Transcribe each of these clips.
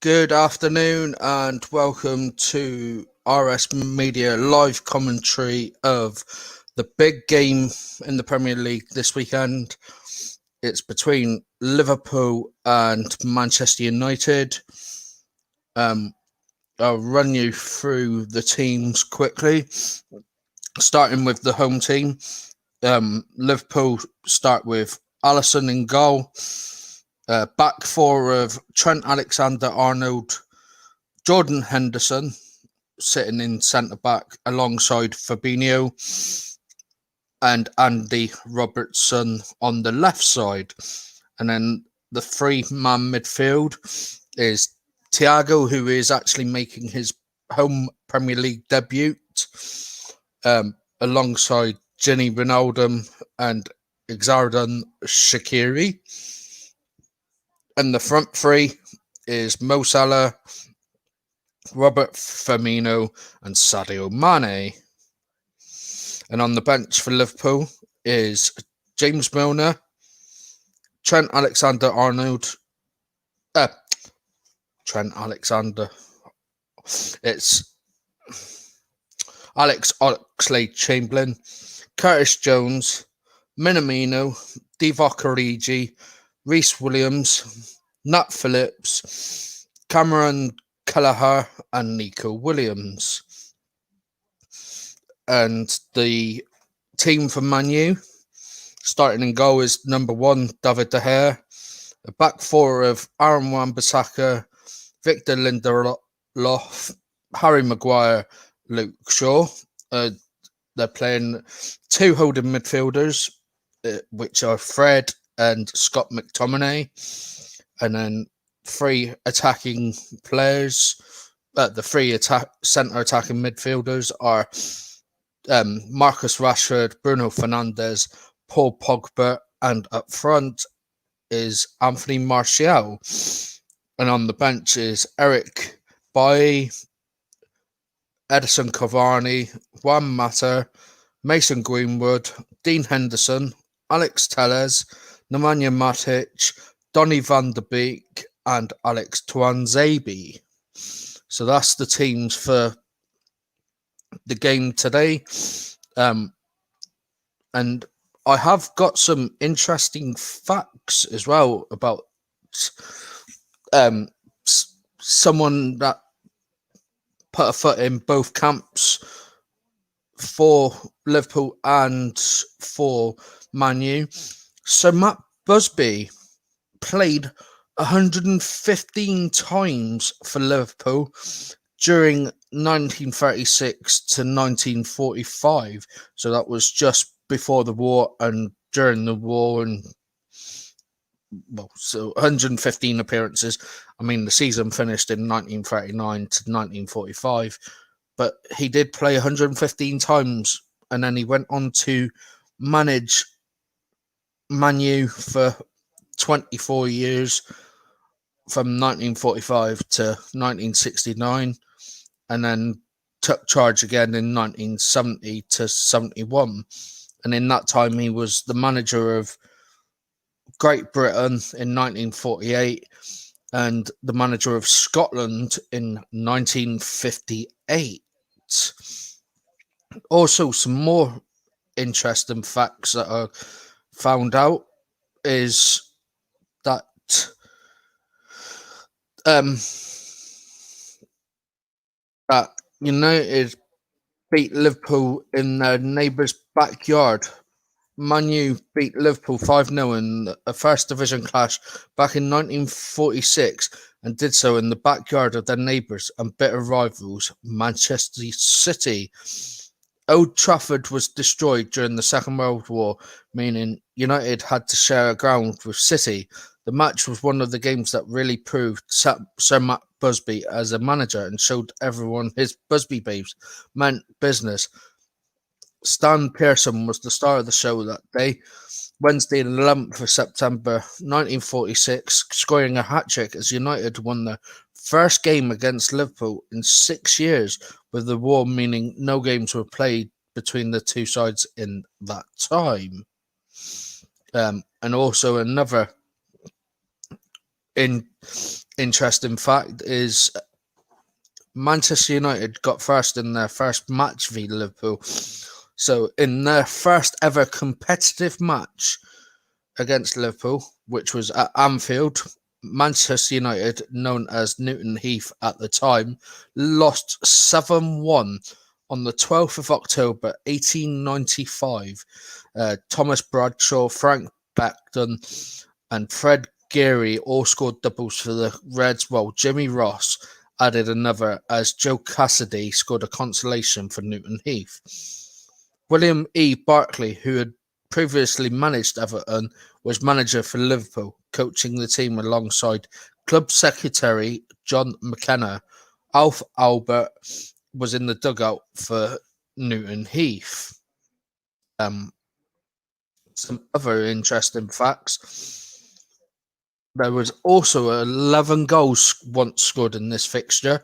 Good afternoon and welcome to RS Media live commentary of the big game in the Premier League this weekend. It's between Liverpool and Manchester United. I'll run you through the teams quickly, starting with the home team. Liverpool start with Alisson in goal. Back four of Trent Alexander-Arnold, Jordan Henderson sitting in centre back alongside Fabinho and Andy Robertson on the left side. And then the three-man midfield is Thiago, who is actually making his home Premier League debut, alongside Gini Wijnaldum and Xherdan Shaqiri. And the front three is Mo Salah, Robert Firmino and Sadio Mane. And on the bench for Liverpool is James Milner, Trent Alexander-Arnold, Trent Alexander. It's Alex Oxlade-Chamberlain, Curtis Jones, Minamino, Divock Origi, Reece Williams, Nat Phillips, Cameron Kelleher and Nico Williams. And the team for Man U, starting in goal is number 1, David De Gea. A back four of Aaron Wan-Bissaka, Victor Lindelof, Harry Maguire, Luke Shaw. They're playing two holding midfielders, which are Fred and Scott McTominay. And then three attacking players. The three centre attacking midfielders are Marcus Rashford, Bruno Fernandes, Paul Pogba, and up front is Anthony Martial. And on the bench is Eric Bailly, Edison Cavani, Juan Mata, Mason Greenwood, Dean Henderson, Alex Telles, Nemanja Matic, Donny van de Beek, and Alex Tuanzebe. So that's the teams for the game today. And I have got some interesting facts as well about someone that put a foot in both camps for Liverpool and for Man U. So Matt Busby played 115 times for Liverpool during 1936 to 1945. So that was just before the war and during the war, and so 115 appearances. I mean, the season finished in 1939 to 1945, but he did play 115 times, and then he went on to manage Man U for 24 years from 1945 to 1969, and then took charge again in 1970 to 71. And in that time, he was the manager of Great Britain in 1948 and the manager of Scotland in 1958. Also, some more interesting facts that are found out is that that United beat Liverpool in their neighbour's backyard. Man U beat Liverpool 5-0 in a First Division clash back in 1946 and did so in the backyard of their neighbours and bitter rivals, Manchester City. Old Trafford was destroyed during the Second World War, meaning United had to share ground with City. The match was one of the games that really proved Sir Matt Busby as a manager and showed everyone his Busby babes meant business. Stan Pearson was the star of the show that day, Wednesday, the 11th of September 1946, scoring a hat-trick as United won their first game against Liverpool in 6 years, with the war meaning no games were played between the two sides in that time. And also another interesting fact is Manchester United got first in their first match v Liverpool. So in their first ever competitive match against Liverpool, which was at Anfield, Manchester United, known as Newton Heath at the time, lost 7-1 on the 12th of October 1895. Thomas Bradshaw, Frank Beckton, and Fred Geary all scored doubles for the Reds, while Jimmy Ross added another as Joe Cassidy scored a consolation for Newton Heath. William E. Barkley, who had previously managed Everton, was manager for Liverpool, coaching the team alongside club secretary John McKenna. Alf Albert was in the dugout for Newton Heath. Some other interesting facts. There was also 11 goals once scored in this fixture.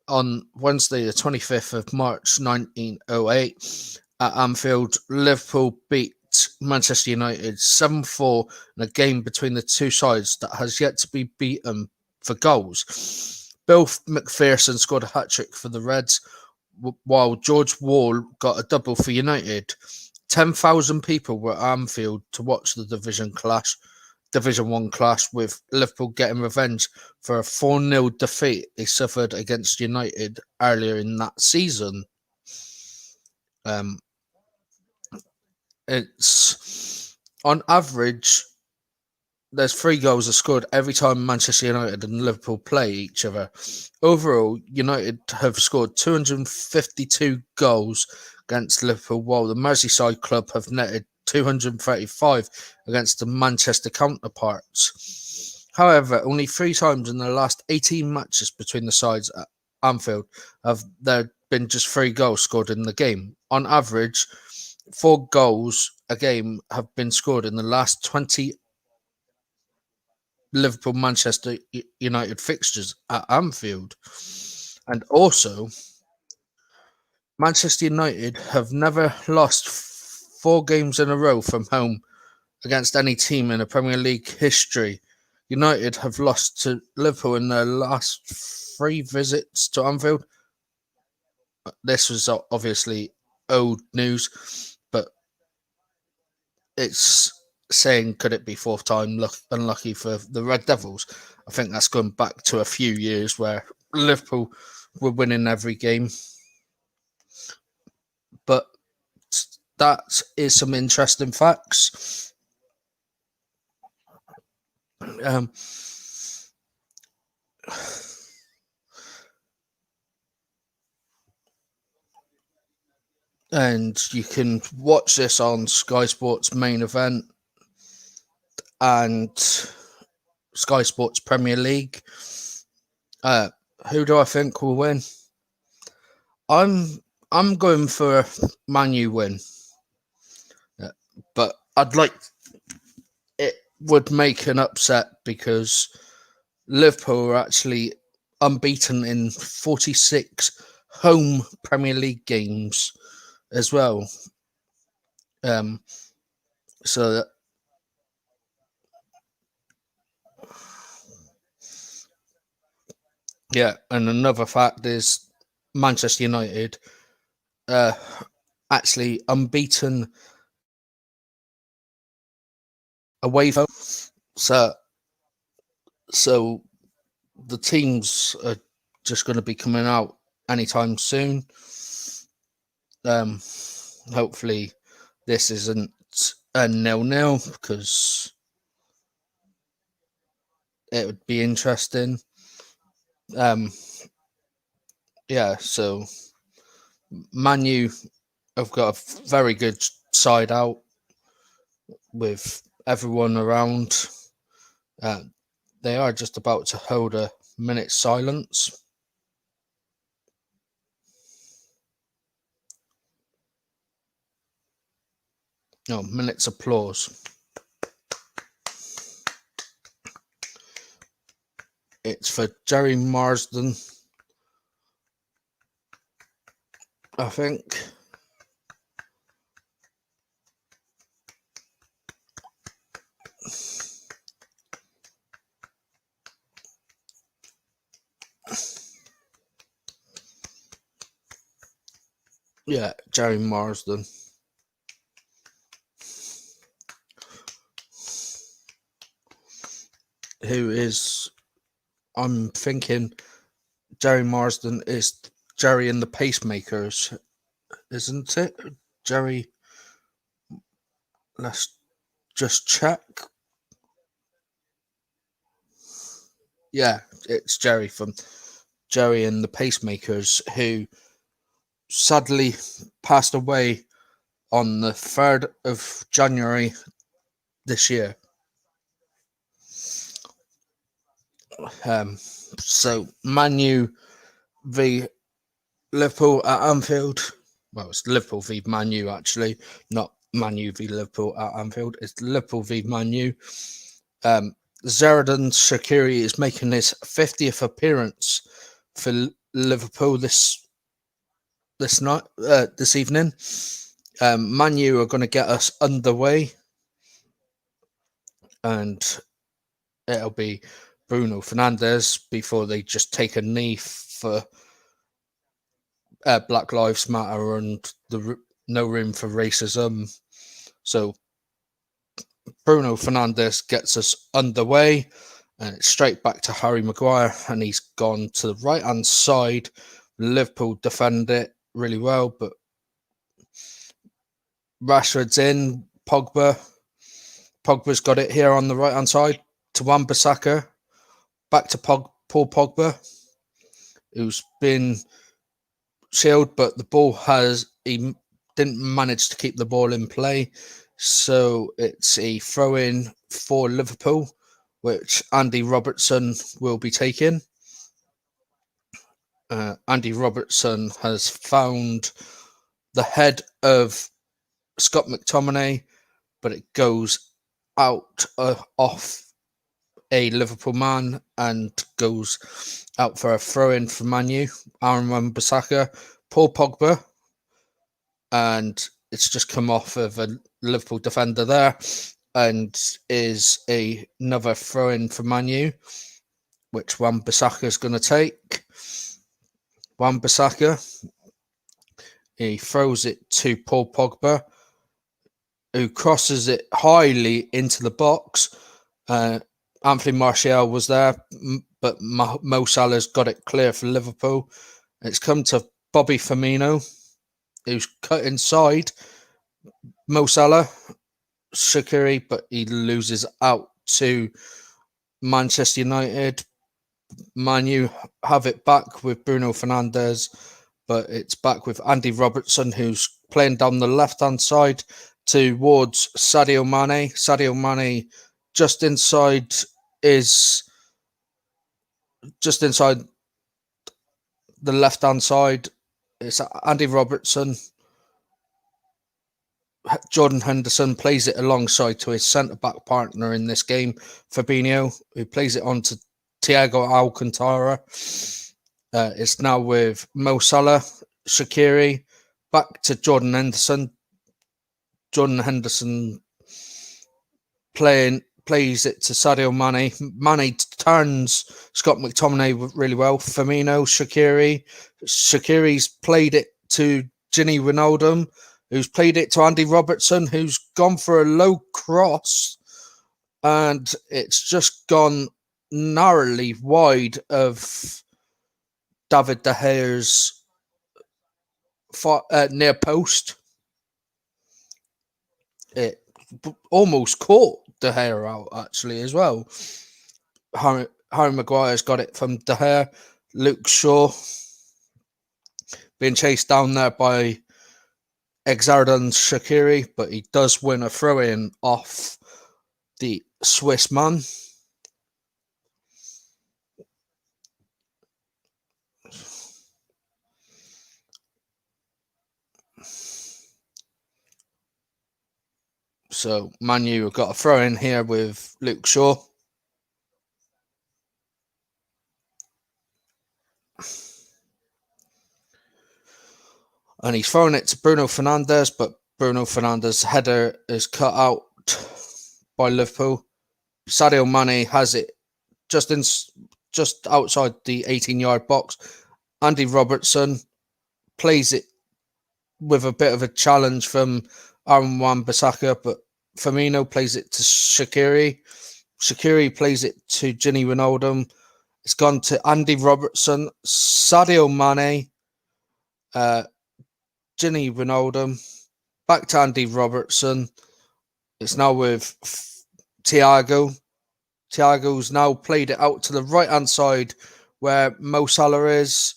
On Wednesday, the 25th of March 1908, at Anfield, Liverpool beat Manchester United 7-4 in a game between the two sides that has yet to be beaten for goals. Bill McPherson scored a hat-trick for the Reds, while George Wall got a double for United. 10,000 people were at Anfield to watch the Division 1 clash, with Liverpool getting revenge for a 4-0 defeat they suffered against United earlier in that season. It's on average, there's 3 goals are scored every time Manchester United and Liverpool play each other. Overall, United have scored 252 goals against Liverpool, while the Merseyside club have netted 235 against the Manchester counterparts. However, only 3 times in the last 18 matches between the sides at Anfield have there been just 3 goals scored in the game. On average, 4 goals a game have been scored in the last 20 Liverpool-Manchester United fixtures at Anfield. And also, Manchester United have never lost 4 games in a row from home against any team in the Premier League history. United have lost to Liverpool in their last 3 visits to Anfield. This was obviously old news, but it's saying, could it be 4th time unlucky for the Red Devils? I think that's going back to a few years where Liverpool were winning every game. But that is some interesting facts. And you can watch this on Sky Sports Main Event and Sky Sports Premier League. Who do I think will win? I'm going for a Man U win, but I'd like it would make an upset because Liverpool are actually unbeaten in 46 home Premier League games as well. So that, yeah, and another fact is Manchester United actually unbeaten away from. So the teams are just going to be coming out anytime soon. Hopefully this isn't a 0-0 because it would be interesting. Yeah, so Man U have got a very good side out with everyone around. They are just about to hold a minute's silence. No, minute's applause. It's for Jerry Marsden, I think. Yeah, Jerry Marsden. Who is, I'm thinking Jerry Marsden is Jerry and the Pacemakers, isn't it? Jerry, let's just check. Yeah, it's Jerry from Jerry and the Pacemakers, who sadly passed away on the 3rd of January this year. So Man U v Liverpool at Anfield. Well, it's Liverpool v Man U actually, not Man U v Liverpool at Anfield. It's Liverpool v Man U. Xherdan Shaqiri is making his 50th appearance for Liverpool this evening. Man U are going to get us underway, and it'll be Bruno Fernandes before they just take a knee for Black Lives Matter and no room for racism. So Bruno Fernandes gets us underway, and it's straight back to Harry Maguire, and he's gone to the right hand side. Liverpool defend it really well, but Rashford's in. Pogba's got it here on the right hand side to Wan-Bissaka, back to Paul Pogba, who's been shielded, but the ball he didn't manage to keep the ball in play, so it's a throw in for Liverpool, which Andy Robertson will be taking. Andy Robertson has found the head of Scott McTominay, but it goes out off a Liverpool man and goes out for a throw-in for Man U. Aaron Wan-Bissaka, Paul Pogba, and it's just come off of a Liverpool defender there, and is another throw-in for Man U, which Wan-Bissaka is going to take. Wan-Bissaka, he throws it to Paul Pogba, who crosses it highly into the box. Anthony Martial was there, but Mo Salah's got it clear for Liverpool. It's come to Bobby Firmino, who's cut inside Mo Salah, Shaqiri, but he loses out to Manchester United. Man U have it back with Bruno Fernandes, but it's back with Andy Robertson, who's playing down the left-hand side towards Sadio Mane. Sadio Mane just inside the left-hand side. It's Andy Robertson. Jordan Henderson plays it alongside to his centre-back partner in this game, Fabinho, who plays it on to Thiago Alcantara. It's now with Mo Salah, Shaqiri, back to Jordan Henderson. Jordan Henderson plays it to Sadio Mane. Mane turns Scott McTominay really well. Firmino, Shaqiri's played it to Gini Wijnaldum, who's played it to Andy Robertson, who's gone for a low cross, and it's just gone narrowly wide of David De Gea's near post. It almost caught De Gea out, actually, as well. Harry Maguire's got it from De Gea. Luke Shaw being chased down there by Xherdan Shaqiri, but he does win a throw-in off the Swiss man. So Man U have got a throw-in here with Luke Shaw. And he's throwing it to Bruno Fernandes, but Bruno Fernandes' header is cut out by Liverpool. Sadio Mane has it just outside the 18-yard box. Andy Robertson plays it with a bit of a challenge from Aaron Wan-Bissaka, but Firmino plays it to Shaqiri. Shaqiri plays it to Gini Wijnaldum. It's gone to Andy Robertson, Sadio Mane, Gini Wijnaldum, back to Andy Robertson. It's now with Thiago. Thiago's now played it out to the right-hand side where Mo Salah is.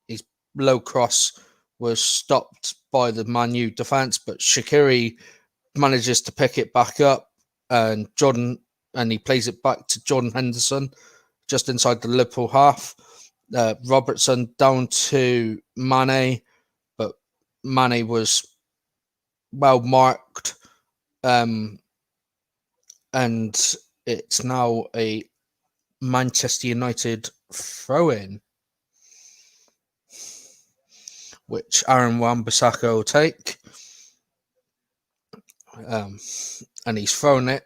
His low cross was stopped by the Man U defence, but Shaqiri manages to pick it back up, and he plays it back to Jordan Henderson just inside the Liverpool half. Robertson down to Mane, but Mane was well marked, and it's now a Manchester United throw-in, which Aaron Wan-Bissaka will take. And he's thrown it.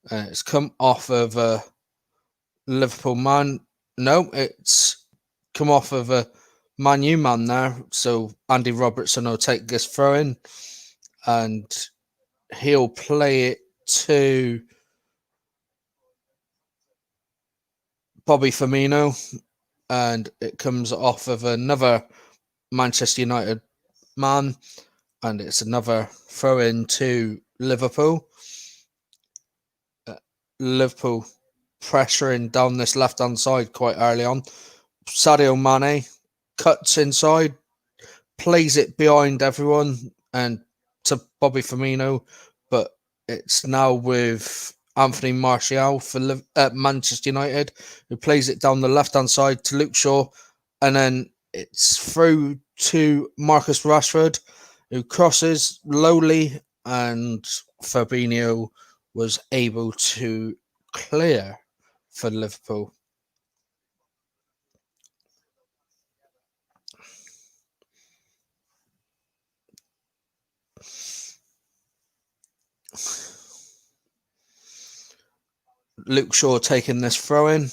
It's come off of a Liverpool man. No, it's come off of a Man U man there. So Andy Robertson will take this throw-in, and he'll play it to Bobby Firmino, and it comes off of another Manchester United man, and it's another throw-in to Liverpool. Liverpool pressuring down this left-hand side quite early on. Sadio Mane cuts inside, plays it behind everyone and to Bobby Firmino, but it's now with Anthony Martial for Manchester United, who plays it down the left-hand side to Luke Shaw, and then it's through to Marcus Rashford, who crosses lowly, and Fabinho was able to clear for Liverpool. Luke Shaw taking this throw-in.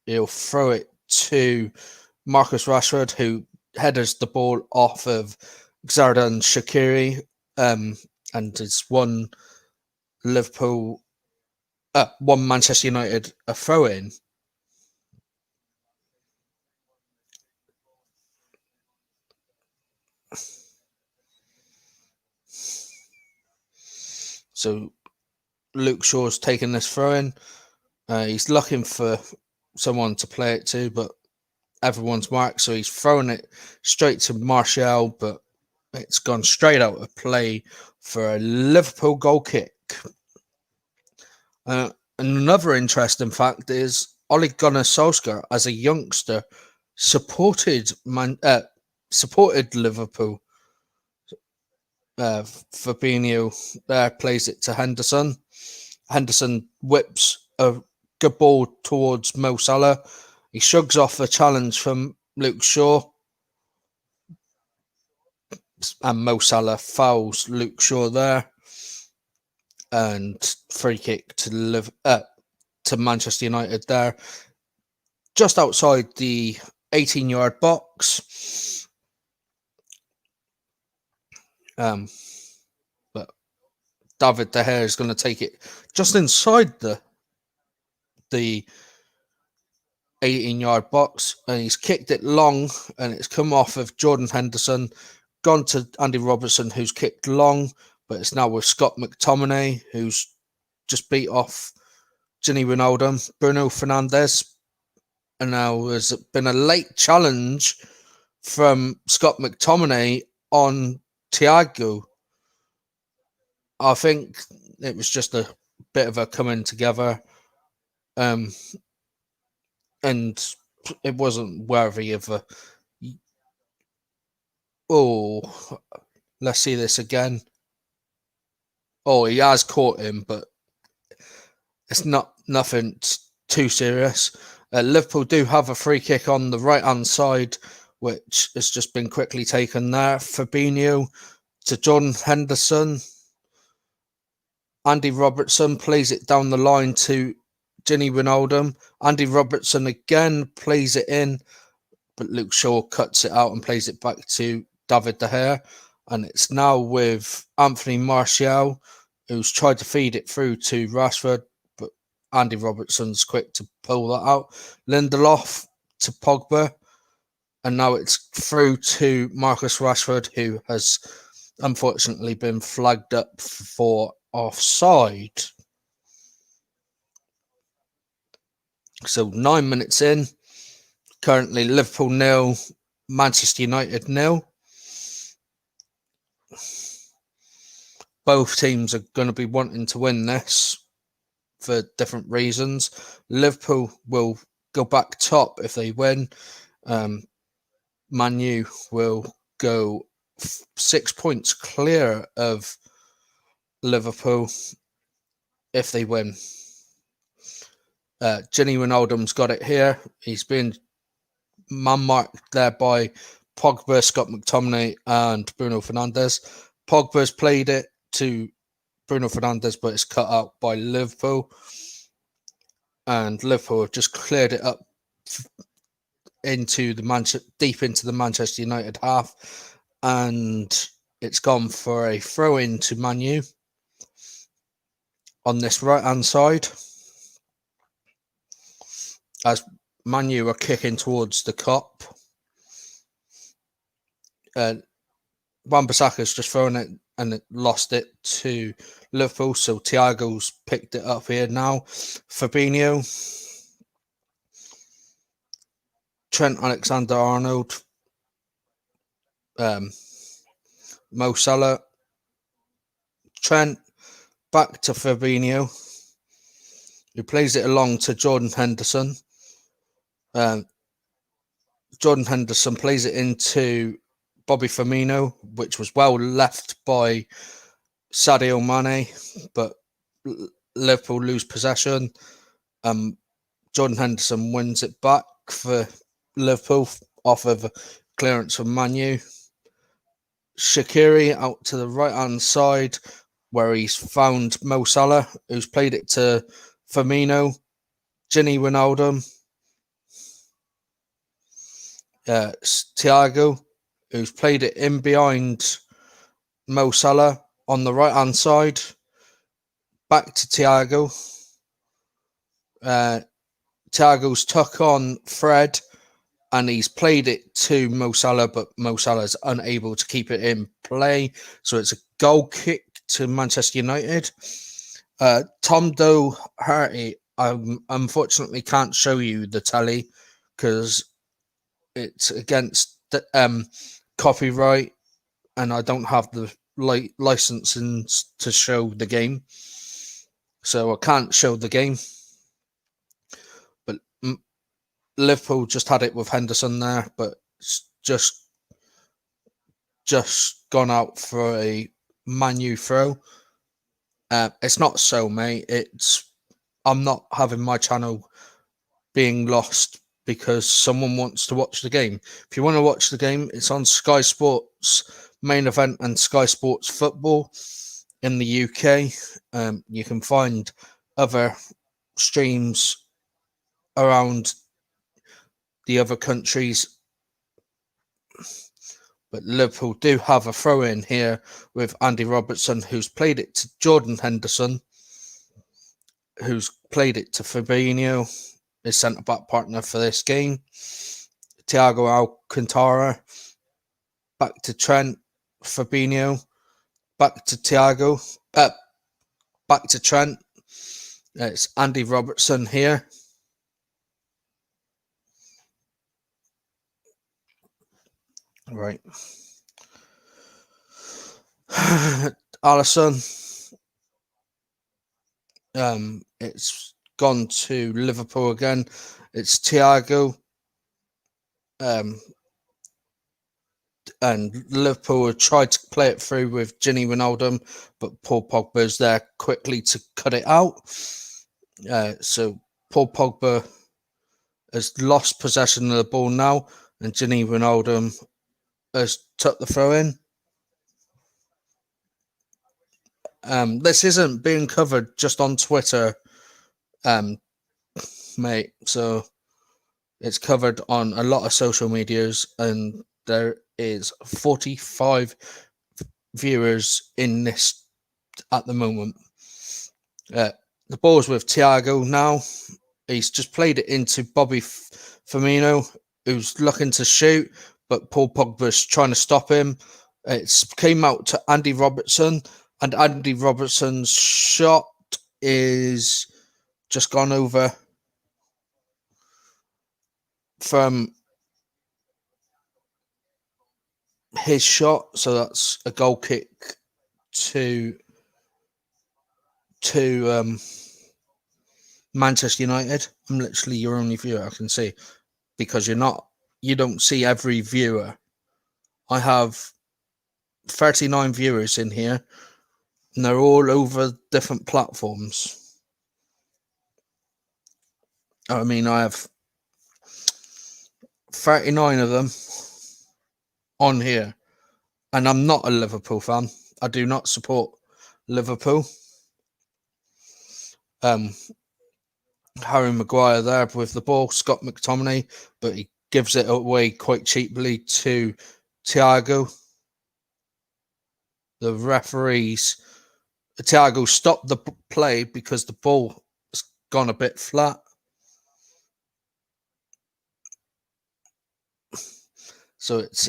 He'll throw it to Marcus Rashford, who headers the ball off of Xherdan Shaqiri, and it's one Manchester United a throw-in. So Luke Shaw's taking this throw-in. He's looking for someone to play it to, but everyone's marked, so he's throwing it straight to Martial, but it's gone straight out of play for a Liverpool goal kick. Another interesting fact is Ole Gunnar Solskjaer, as a youngster, supported Liverpool. Fabinho there plays it to Henderson. Henderson whips a good ball towards Mo Salah. He shrugs off a challenge from Luke Shaw, and Mo Salah fouls Luke Shaw there, and free kick to Manchester United there, just outside the 18-yard box. But David De Gea is going to take it just inside the 18-yard box, and he's kicked it long, and it's come off of Jordan Henderson, gone to Andy Robertson, who's kicked long, but it's now with Scott McTominay, who's just beat off Gini Wijnaldum, Bruno Fernandes, and now there's been a late challenge from Scott McTominay on Thiago. I think it was just a bit of a coming together, and it wasn't worthy of a. Oh, let's see this again. Oh, he has caught him, but it's nothing too serious. Liverpool do have a free kick on the right-hand side, which has just been quickly taken there. Fabinho to Jordan Henderson. Andy Robertson plays it down the line to Gini Wijnaldum. Andy Robertson again plays it in, but Luke Shaw cuts it out and plays it back to David De Gea, and it's now with Anthony Martial, who's tried to feed it through to Rashford, but Andy Robertson's quick to pull that out. Lindelof to Pogba, and now it's through to Marcus Rashford, who has unfortunately been flagged up for offside. So 9 minutes in, currently Liverpool 0, Manchester United 0. Both teams are going to be wanting to win this for different reasons. Liverpool will go back top if they win. Man U will go 6 points clear of Liverpool if they win. Gini Wijnaldum's got it here. He's been man-marked there by Pogba, Scott McTominay and Bruno Fernandes. Pogba's played it to Bruno Fernandes, but it's cut out by Liverpool. And Liverpool have just cleared it up into the deep into the Manchester United half. And it's gone for a throw-in to Man U on this right-hand side, as Man U are kicking towards the Kop. Wan-Bissaka's just thrown it and it lost it to Liverpool, so Thiago's picked it up here now. Fabinho, Trent Alexander-Arnold, Mo Salah, Trent, back to Fabinho, who plays it along to Jordan Henderson. Jordan Henderson plays it into Bobby Firmino, which was well left by Sadio Mane, but Liverpool lose possession. Jordan Henderson wins it back for Liverpool off of clearance from Man U. Shaqiri out to the right-hand side, where he's found Mo Salah, who's played it to Firmino, Gini Wijnaldum, Thiago, who's played it in behind Mo Salah on the right-hand side, back to Thiago. Thiago's tuck on Fred, and he's played it to Mo Salah, but Mo Salah's unable to keep it in play. So it's a goal kick to Manchester United. Tom Doherty, I unfortunately can't show you the tally because it's against the, copyright, and I don't have the licensing to show the game, so I can't show the game. But Liverpool just had it with Henderson there, but it's just gone out for a Man U throw. It's not so, mate. I'm not having my channel being lost because someone wants to watch the game. If you want to watch the game, it's on Sky Sports Main Event and Sky Sports Football in the UK. You can find other streams around the other countries, but Liverpool do have a throw-in here with Andy Robertson, who's played it to Jordan Henderson, who's played it to Fabinho, his centre-back partner for this game. Thiago Alcantara, back to Trent, Fabinho, back to Thiago, back to Trent. It's Andy Robertson here. Right. Alisson. It's gone to Liverpool again. It's Thiago. And Liverpool have tried to play it through with Gini Wijnaldum, but Paul Pogba is there quickly to cut it out. So Paul Pogba has lost possession of the ball now, and Gini Wijnaldum has took the throw in. This isn't being covered just on Twitter, mate. So it's covered on a lot of social medias, and there is 45 viewers in this at the moment. The ball's with Thiago now. He's just played it into Bobby Firmino, who's looking to shoot, but Paul Pogba's trying to stop him. It came out to Andy Robertson, and Andy Robertson's shot is just gone over from his shot, so that's a goal kick to Manchester United. I'm literally your only viewer I can see, because you don't see every viewer. I have 39 viewers in here, and they're all over different platforms. I mean, I have 39 of them on here, and I'm not a Liverpool fan. I do not support Liverpool. Harry Maguire there with the ball, Scott McTominay, but he gives it away quite cheaply to Thiago. The referees, Thiago stopped the play because the ball has gone a bit flat. So it's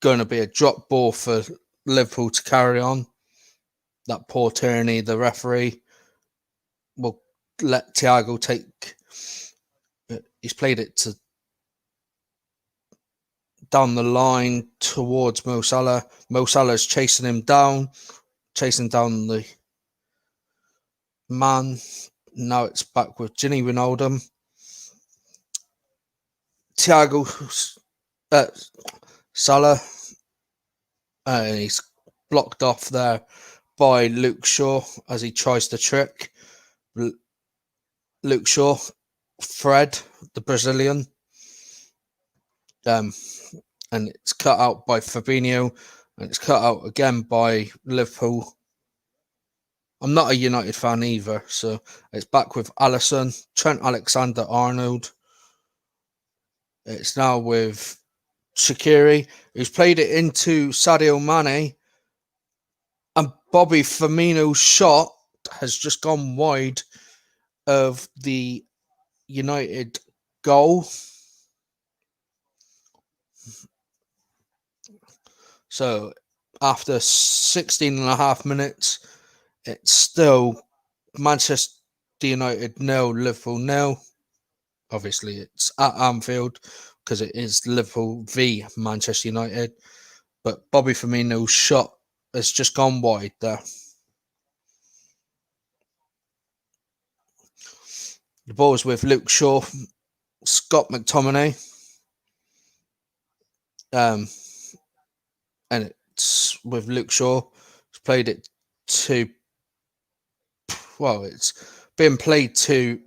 going to be a drop ball for Liverpool to carry on. That poor Tierney, the referee, will let Thiago take. He's played it down the line towards Mo Salah. Mo Salah's chasing down the man. Now it's back with Gini Wijnaldum. Thiago Salah, he's blocked off there by Luke Shaw as he tries to trick Luke Shaw, Fred, the Brazilian. And it's cut out by Fabinho, and it's cut out again by Liverpool. I'm not a United fan either, so it's back with Alisson, Trent Alexander-Arnold. It's now with Shaqiri, who's played it into Sadio Mane, and Bobby Firmino's shot has just gone wide of the United goal. So after 16 and a half minutes, it's still Manchester United 0, Liverpool 0. Obviously, it's at Anfield because it is Liverpool v Manchester United. But Bobby Firmino's shot has just gone wide there. The ball is with Luke Shaw, Scott McTominay. And it's with Luke Shaw. He's played it to... Well, it's been played to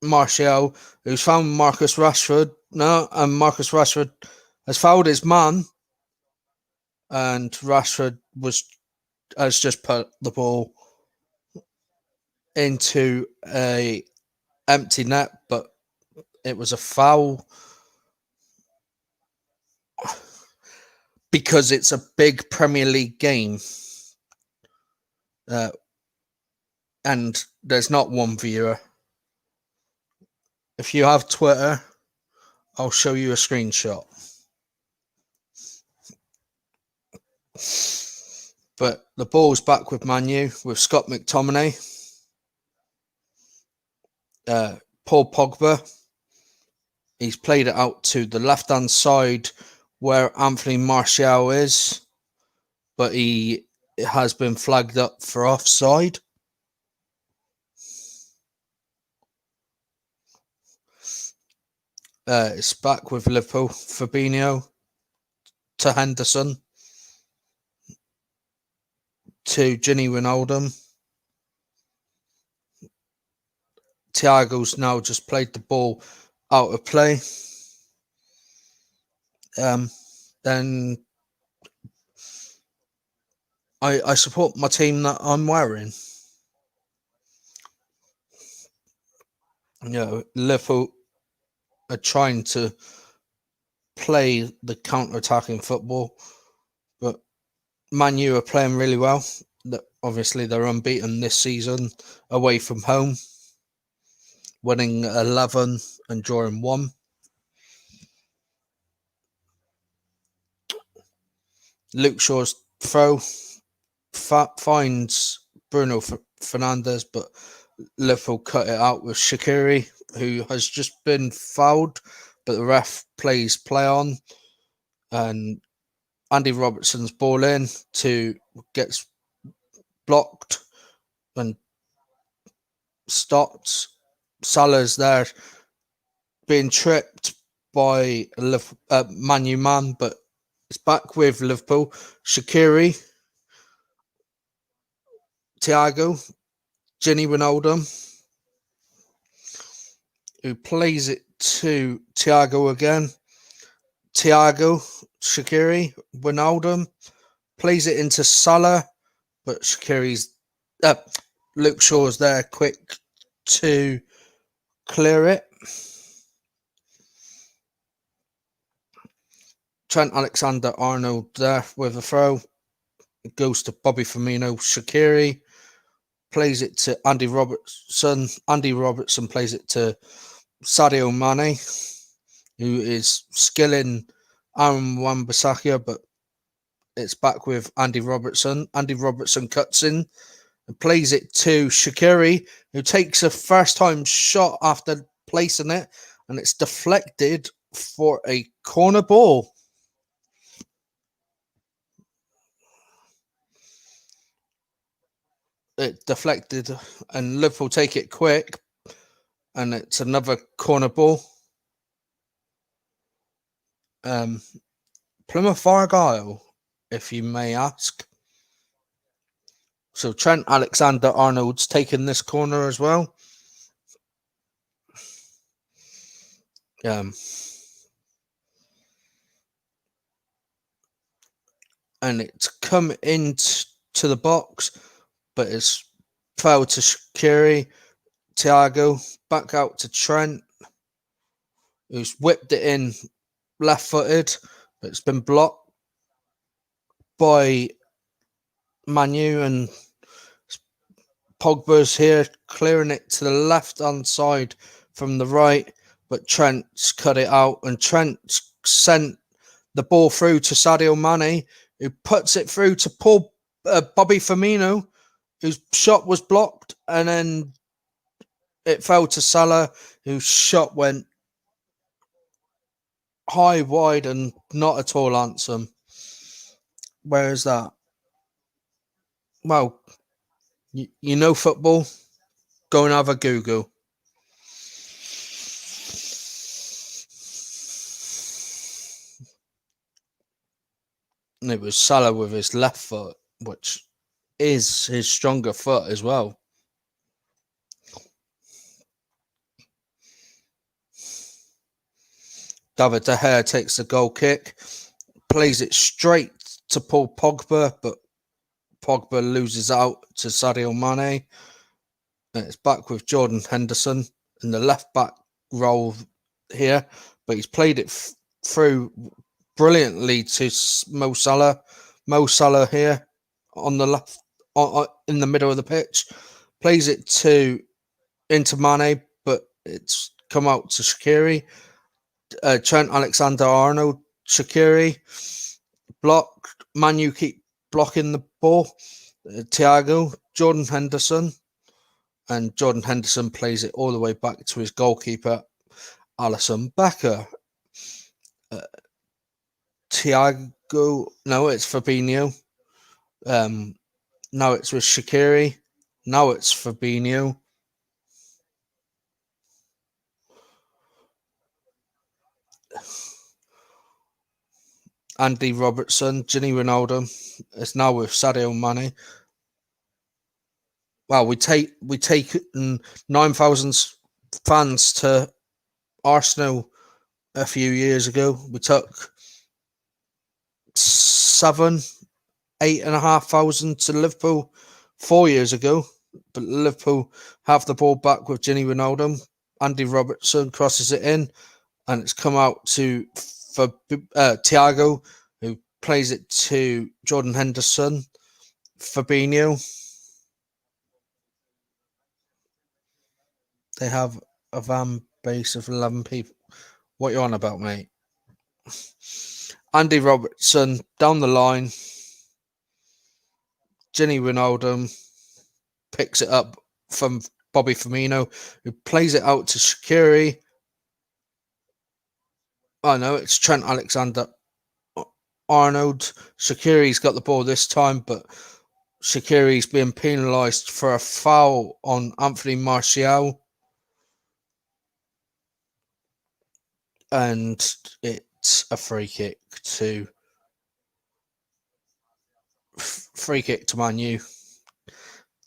Martial, who's found Marcus Rashford. No, and Marcus Rashford has fouled his man. And Rashford has just put the ball into a empty net, but it was a foul because it's a big Premier League game, and there's not one viewer. If you have Twitter, I'll show you a screenshot. But the ball's back with Man U with Scott McTominay. Paul Pogba, he's played it out to the left-hand side where Anthony Martial is, but he has been flagged up for offside. It's back with Liverpool. Fabinho to Henderson to Gini Wijnaldum. Thiago's now just played the ball out of play. Then I support my team that I'm wearing. You know, Liverpool are trying to play the counter-attacking football. But Man U are playing really well. Obviously, they're unbeaten this season away from home, winning 11 and drawing 1. Luke Shaw's throw finds Bruno Fernandes, but Liverpool cut it out with Shaqiri, who has just been fouled, but the ref plays play on, and Andy Robertson's ball in gets blocked and stopped. Salah's there being tripped by a Man U man, but it's back with Liverpool. Shaqiri, Thiago, Gini Wijnaldum, who plays it to Thiago again. Thiago, Shaqiri, Wijnaldum plays it into Salah, but Luke Shaw's there quick to clear it. Trent Alexander-Arnold there with a throw. It goes to Bobby Firmino. Shaqiri plays it to Andy Robertson. Andy Robertson plays it to Sadio Mane, who is skilling Aaron Wan-Bissaka, but it's back with Andy Robertson. Andy Robertson cuts in and plays it to Shaqiri, who takes a first-time shot after placing it, and it's deflected for a corner ball. It deflected, and Liverpool take it quick, and it's another corner ball. Plymouth Argyle, if you may ask. So Trent Alexander-Arnold's taken this corner as well. And it's come into the box, but it's fouled to Shaqiri. Thiago back out to Trent, who's whipped it in left-footed, but it's been blocked by Manu, and Pogba's here clearing it to the left-hand side from the right, but Trent's cut it out, and Trent sent the ball through to Sadio Mane, who puts it through to Bobby Firmino, whose shot was blocked, and then it fell to Salah, whose shot went high, wide, and not at all handsome. Where is that? Well, you know football? Go and have a Google. And it was Salah with his left foot, which is his stronger foot as well. David De Gea takes the goal kick, plays it straight to Paul Pogba, but Pogba loses out to Sadio Mane. And it's back with Jordan Henderson in the left back role here, but he's played it through brilliantly to Mo Salah. Mo Salah here on the left, in the middle of the pitch, plays it into Mane, but it's come out to Shaqiri. Trent Alexander-Arnold, Shaqiri blocked. Manu keep blocking the ball. Thiago, Jordan Henderson, and Jordan Henderson plays it all the way back to his goalkeeper, Alisson Becker. Thiago, no, it's Fabinho. Now it's with Shaqiri. Now it's Fabinho. Andy Robertson, Gini Wijnaldum. It's now with Sadio Mane. Well, we take 9,000 fans to Arsenal a few years ago. We took 8,500 to Liverpool 4 years ago, but Liverpool have the ball back with Gini Wijnaldum. Andy Robertson crosses it in, and it's come out to for Thiago, who plays it to Jordan Henderson. Fabinho. They have a van base of 11 people. What you on about, mate? Andy Robertson down the line. Ginny Wijnaldum picks it up from Bobby Firmino, who plays it out to Shaqiri. Oh no, it's Trent Alexander-Arnold. Shaqiri's got the ball this time, but Shaqiri's being penalised for a foul on Anthony Martial. And it's a free kick to Man U.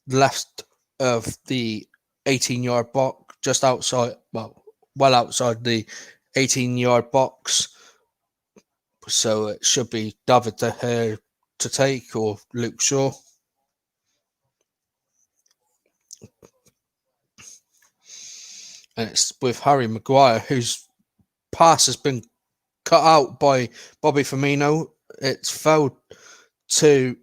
Left of the 18-yard box, just outside, well outside the 18-yard box. So it should be David De Gea to take, or Luke Shaw. And it's with Harry Maguire, whose pass has been cut out by Bobby Firmino. It's fell to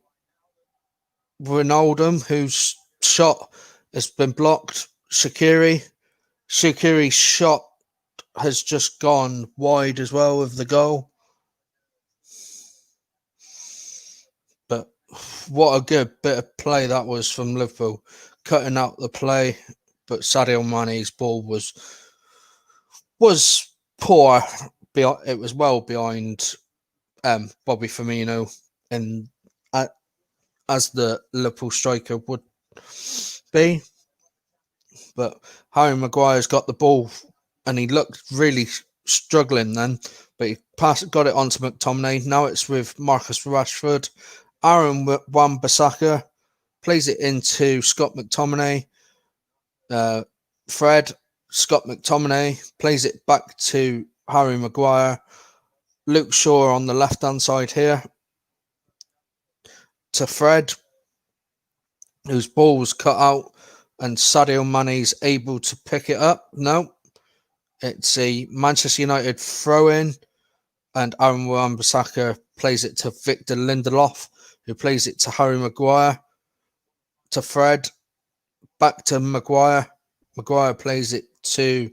Wijnaldum, whose shot has been blocked. Shaqiri's shot has just gone wide as well of the goal. But what a good bit of play that was from Liverpool, cutting out the play. But Sadio Mane's ball was poor. It was well behind Bobby Firmino, and as the Liverpool striker would be. But Harry Maguire's got the ball, and he looked really struggling then. But he got it onto McTominay. Now it's with Marcus Rashford. Aaron Wan-Bissaka plays it into Scott McTominay. Fred, Scott McTominay plays it back to Harry Maguire. Luke Shaw on the left-hand side here to Fred, whose ball was cut out, and Sadio Mane's able to pick it up. No, it's a Manchester United throw-in, and Aaron Wan-Bissaka plays it to Victor Lindelof, who plays it to Harry Maguire, to Fred, back to Maguire. Maguire plays it to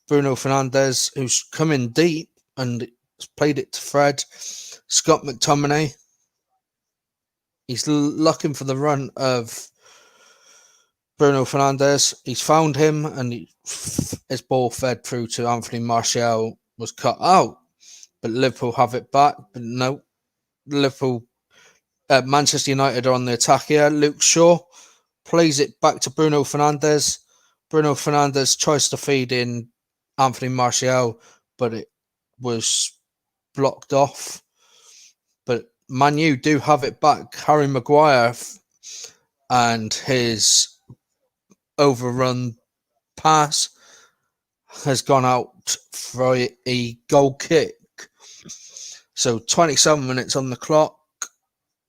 Bruno Fernandes, who's come in deep and played it to Fred. Scott McTominay, he's looking for the run of Bruno Fernandes. He's found him, and his ball fed through to Anthony Martial, was cut out. But Liverpool have it back. But no, Liverpool, Manchester United are on the attack here. Luke Shaw plays it back to Bruno Fernandes. Bruno Fernandes tries to feed in Anthony Martial, but it was blocked off. But Man U do have it back. Harry Maguire and his overrun pass has gone out for a goal kick. So 27 minutes on the clock,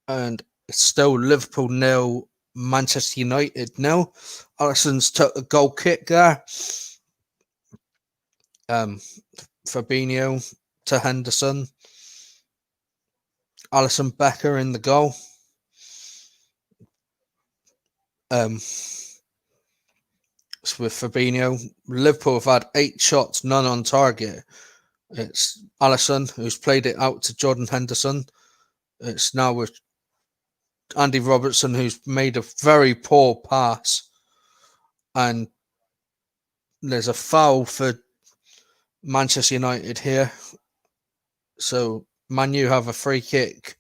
and it's still Liverpool 0, Manchester United 0. Alisson's took a goal kick there. Fabinho to Henderson. Alisson Becker in the goal. It's with Fabinho. Liverpool have had 8 shots, none on target. It's Alisson who's played it out to Jordan Henderson. It's now with Andy Robertson, who's made a very poor pass. And there's a foul for Manchester United here. So Man U have a free kick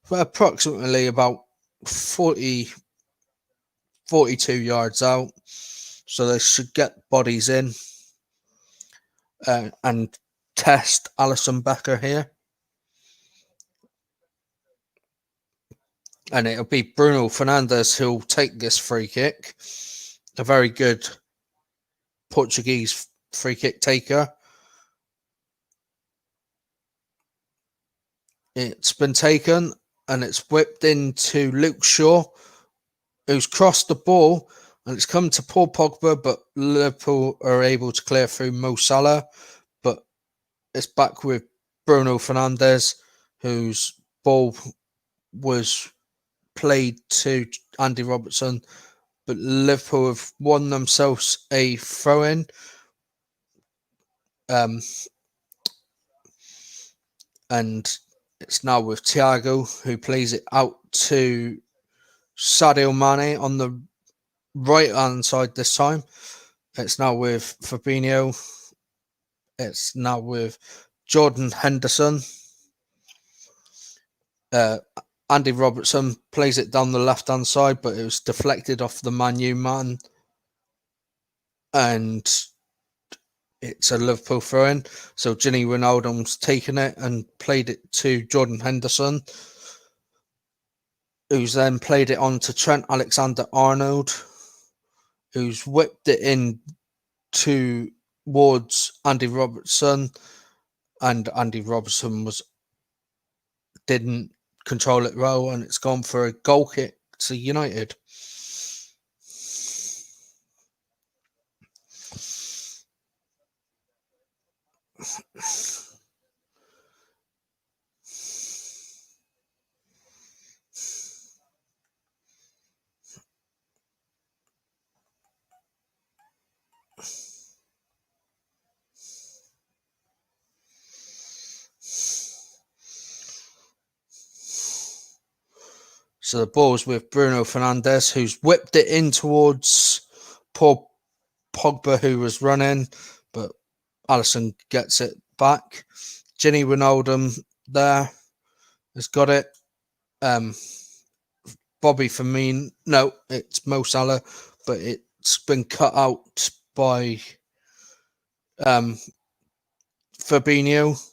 for approximately about 42 yards out. So they should get bodies in and test Alisson Becker here. And it'll be Bruno Fernandes who'll take this free kick. A very good Portuguese free kick taker. It's been taken and it's whipped into Luke Shaw, who's crossed the ball, and it's come to Paul Pogba, but Liverpool are able to clear through Mo Salah. But it's back with Bruno Fernandes, whose ball was played to Andy Robertson, but Liverpool have won themselves a throw-in. And it's now with Thiago, who plays it out to Sadio Mane on the right-hand side this time. It's now with Fabinho. It's now with Jordan Henderson. Andy Robertson plays it down the left-hand side, but it was deflected off the Man U man. And it's a Liverpool throw-in. So Gini Wijnaldum's taken it and played it to Jordan Henderson, who's then played it on to Trent Alexander-Arnold, who's whipped it in towards Andy Robertson, and Andy Robertson didn't control it well, and it's gone for a goal kick to United. So the ball's with Bruno Fernandes, who's whipped it in towards poor Pogba, who was running, but Alisson gets it back. Gini Wijnaldum there has got it. Bobby Firmino, no, it's Mo Salah, but it's been cut out by Fabinho,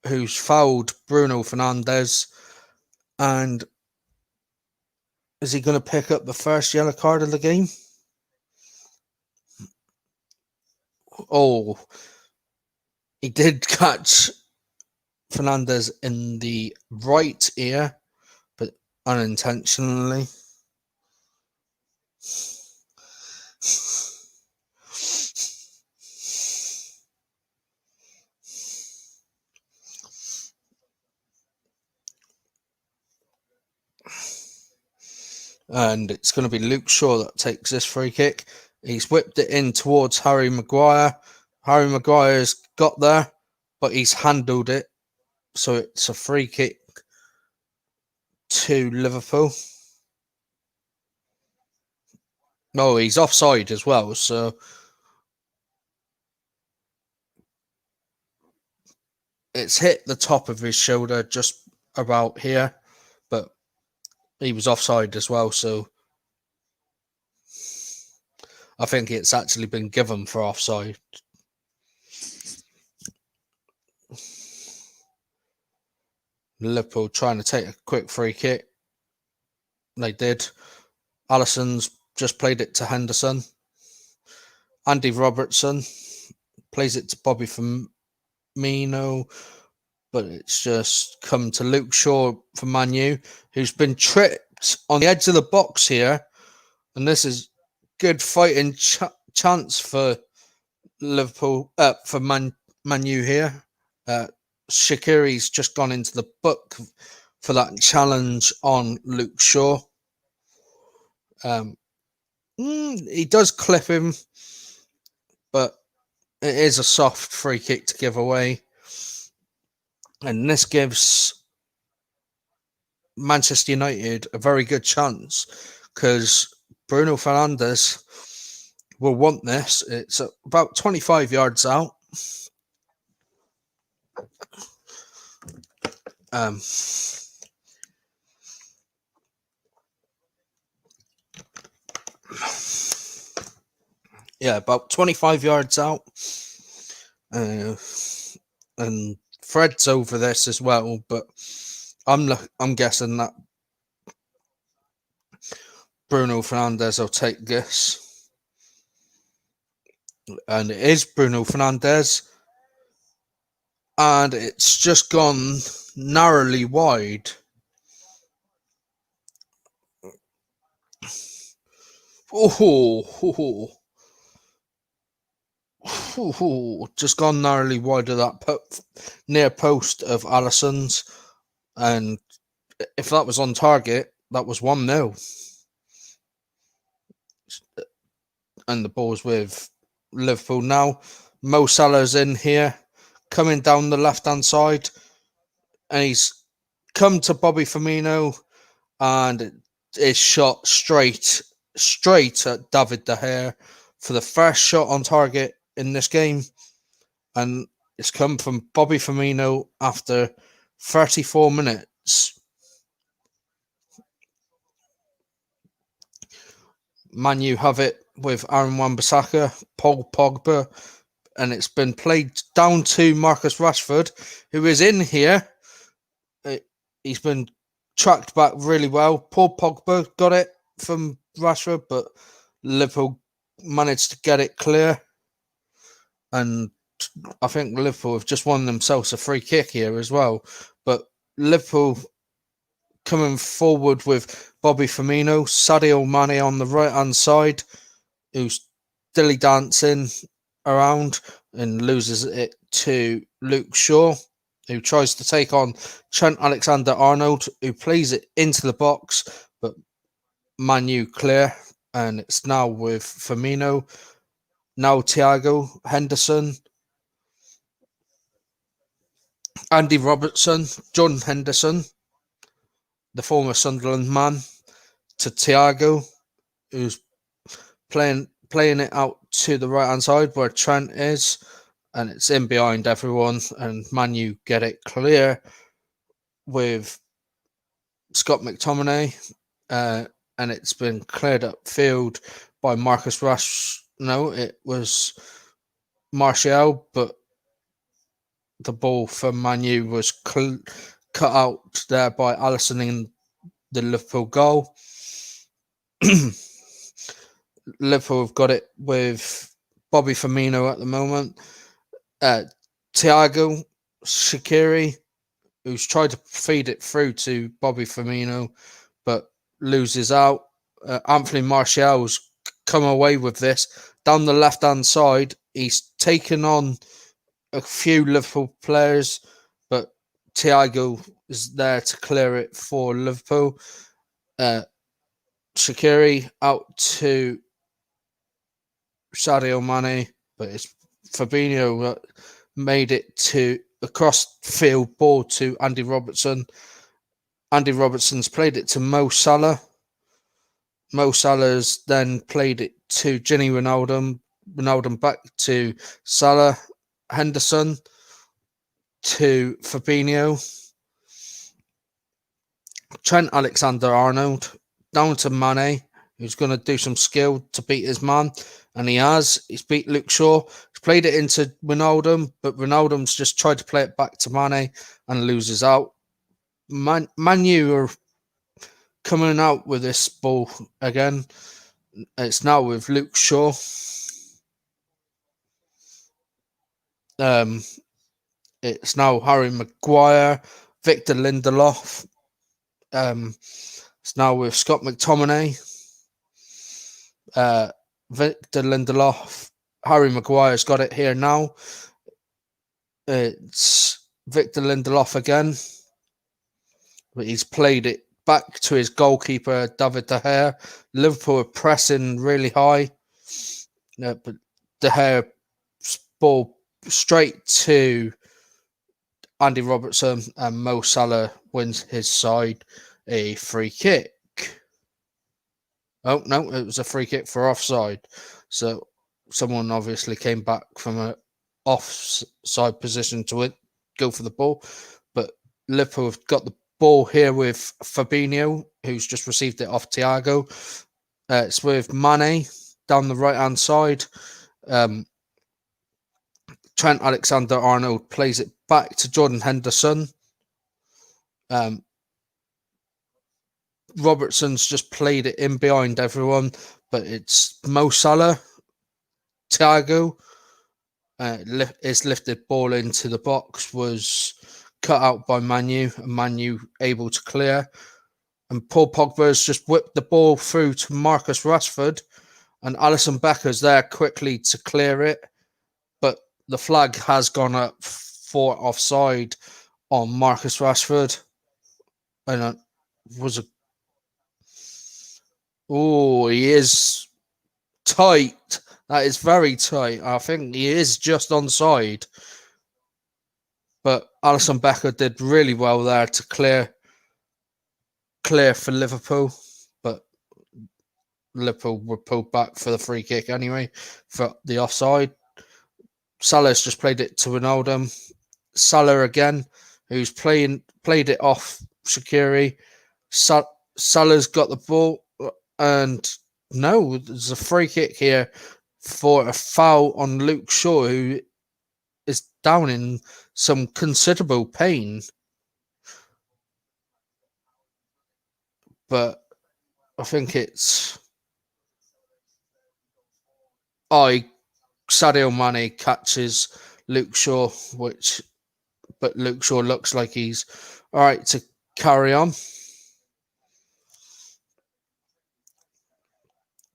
who's fouled Bruno Fernandes, and is he going to pick up the first yellow card of the game? Oh, he did catch Fernandes in the right ear, but unintentionally. And it's going to be Luke Shaw that takes this free kick. He's whipped it in towards Harry Maguire. Harry Maguire's got there, but he's handled it. So it's a free kick to Liverpool. No, he's offside as well. So it's hit the top of his shoulder just about here, but he was offside as well. So I think it's actually been given for offside. Liverpool trying to take a quick free kick. They did. Alisson's just played it to Henderson. Andy Robertson plays it to Bobby Firmino, but it's just come to Luke Shaw for Man U, who's been tripped on the edge of the box here. And this is good fighting chance for Liverpool, for Man U here. Shaqiri's just gone into the book for that challenge on Luke Shaw. He does clip him, but it is a soft free kick to give away. And this gives Manchester United a very good chance because Bruno Fernandes will want this. It's about 25 yards out. Yeah, about 25 yards out. And Fred's over this as well, but I'm guessing that Bruno Fernandes will take this. And it is Bruno Fernandes. And it's just gone narrowly wide. Oh. Just gone narrowly wide of that near post of Alisson's, and if that was on target, that was 1-0. And the ball's with Liverpool now. Mo Salah's in here, coming down the left-hand side, and he's come to Bobby Firmino, and it's shot straight at David De Gea for the first shot on target in this game, and it's come from Bobby Firmino after 34 minutes. Man U have it with Aaron Wan-Bissaka, Paul Pogba, and it's been played down to Marcus Rashford, who is in here. He's been tracked back really well. Paul Pogba got it from Rashford, but Liverpool managed to get it clear. And I think Liverpool have just won themselves a free kick here as well. But Liverpool coming forward with Bobby Firmino, Sadio Mane on the right-hand side, who's dilly dancing around and loses it to Luke Shaw, who tries to take on Trent Alexander-Arnold, who plays it into the box, but Man U clear, and it's now with Firmino, now Thiago, Henderson, Andy Robertson, John Henderson, the former Sunderland man, to Thiago, who's playing it out to the right-hand side where Trent is, and it's in behind everyone, and Man U get it clear with Scott McTominay, and it's been cleared upfield by Marcus Rashford. No, it was Martial, but the ball for Man U was cut out there by Alisson in the Liverpool goal. Liverpool have got it with Bobby Firmino at the moment. Thiago Shaqiri, who's tried to feed it through to Bobby Firmino, but loses out. Anthony Martial's come away with this. Down the left-hand side, he's taken on a few Liverpool players, but Thiago is there to clear it for Liverpool. Shaqiri out to Sadio Mane, but it's Fabinho that made it to a cross-field ball to Andy Robertson. Andy Robertson's played it to Mo Salah. Mo Salah's then played it to Gini Wijnaldum. Wijnaldum back to Salah. Henderson to Fabinho. Trent Alexander-Arnold down to Mane, who's going to do some skill to beat his man. And he has. He's beat Luke Shaw. He's played it into Wijnaldum, but Wijnaldum's just tried to play it back to Mane and loses out. Man U are coming out with this ball again. It's now with Luke Shaw. It's now Harry Maguire, Victor Lindelof. It's now with Scott McTominay. Victor Lindelof, Harry Maguire's got it here now. It's Victor Lindelof again, but he's played it back to his goalkeeper, David De Gea. Liverpool are pressing really high, but De Gea ball straight to Andy Robertson, and Mo Salah wins his side a free kick. Oh, no, it was a free kick for offside. So someone obviously came back from an offside position to go for the ball. But Liverpool have got the ball here with Fabinho, who's just received it off Thiago. It's with Mane down the right-hand side. Trent Alexander-Arnold plays it back to Jordan Henderson. Robertson's just played it in behind everyone, but it's Mo Salah, Thiago, is lifted ball into the box, was cut out by Manu, and Manu able to clear. And Paul Pogba has just whipped the ball through to Marcus Rashford, and Alisson Becker's there quickly to clear it. the flag has gone up for offside on Marcus Rashford, and it was a he is tight. That is very tight. I think he is just onside, but Alisson Becker did really well there to clear for Liverpool, but Liverpool were pulled back for the free kick anyway for the offside. Salah's just played it to Wijnaldum. Salah again, who's played it off Shaqiri. Salah's got the ball, and no, there's a free kick here for a foul on Luke Shaw, who is down in some considerable pain. But I think it's Sadio Mane catches Luke Shaw, but Luke Shaw looks like he's all right to carry on.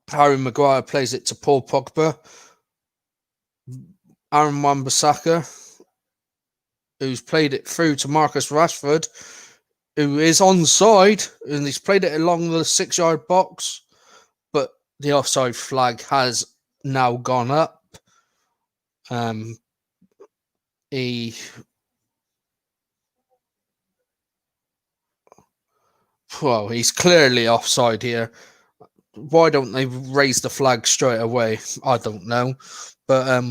Harry Maguire plays it to Paul Pogba. Aaron Wan-Bissaka, who's played it through to Marcus Rashford, who is onside, and he's played it along the 6-yard box, but the offside flag has now gone up. He's clearly offside here. Why don't they raise the flag straight away? I don't know, but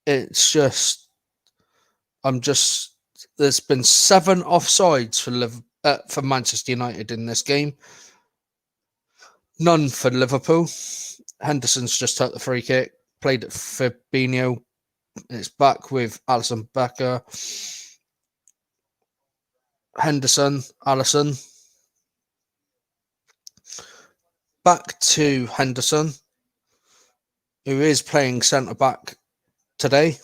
it's just there's been 7 offsides for Manchester United in this game. None for Liverpool. Henderson's just took the free kick, played it for Fabinho. It's back with Alisson Becker. Henderson, Alisson. Back to Henderson, who is playing centre-back today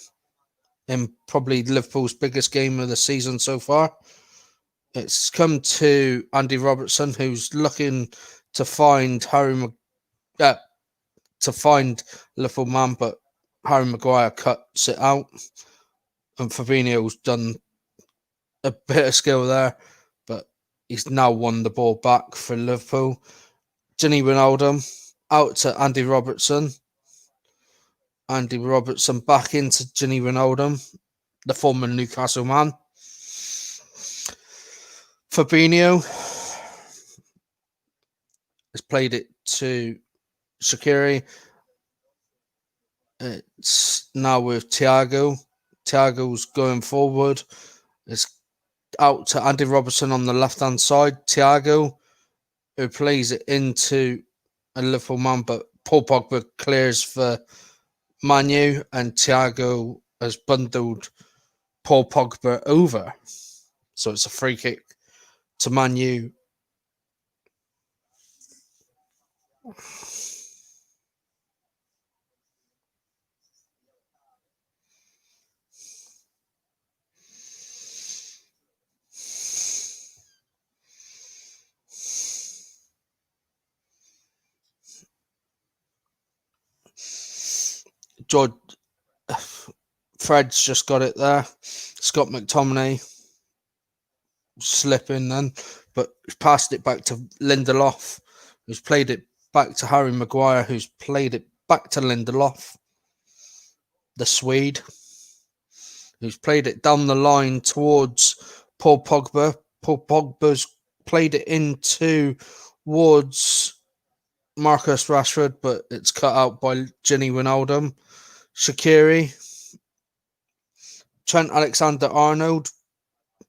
in probably Liverpool's biggest game of the season so far. It's come to Andy Robertson, who's looking to find Liverpool man, but Harry Maguire cuts it out, and Fabinho's done a bit of skill there, but he's now won the ball back for Liverpool. Gini Wijnaldum out to Andy Robertson. Andy Robertson back into Gini Wijnaldum, the former Newcastle man. Fabinho has played it to Shaqiri. It's now with Thiago. Thiago's going forward. It's out to Andy Robertson on the left-hand side. Thiago, who plays it into a Liverpool man, but Paul Pogba clears for Manu, and Thiago has bundled Paul Pogba over. So it's a free kick to Manu. George Fred's just got it there. Scott McTominay slipping then, but passed it back to Lindelof, who's played it back to Harry Maguire, who's played it back to Lindelof, the Swede, who's played it down the line towards Paul Pogba. Paul Pogba's played it towards Marcus Rashford, but it's cut out by Gini Wijnaldum. Shaqiri, Trent Alexander-Arnold,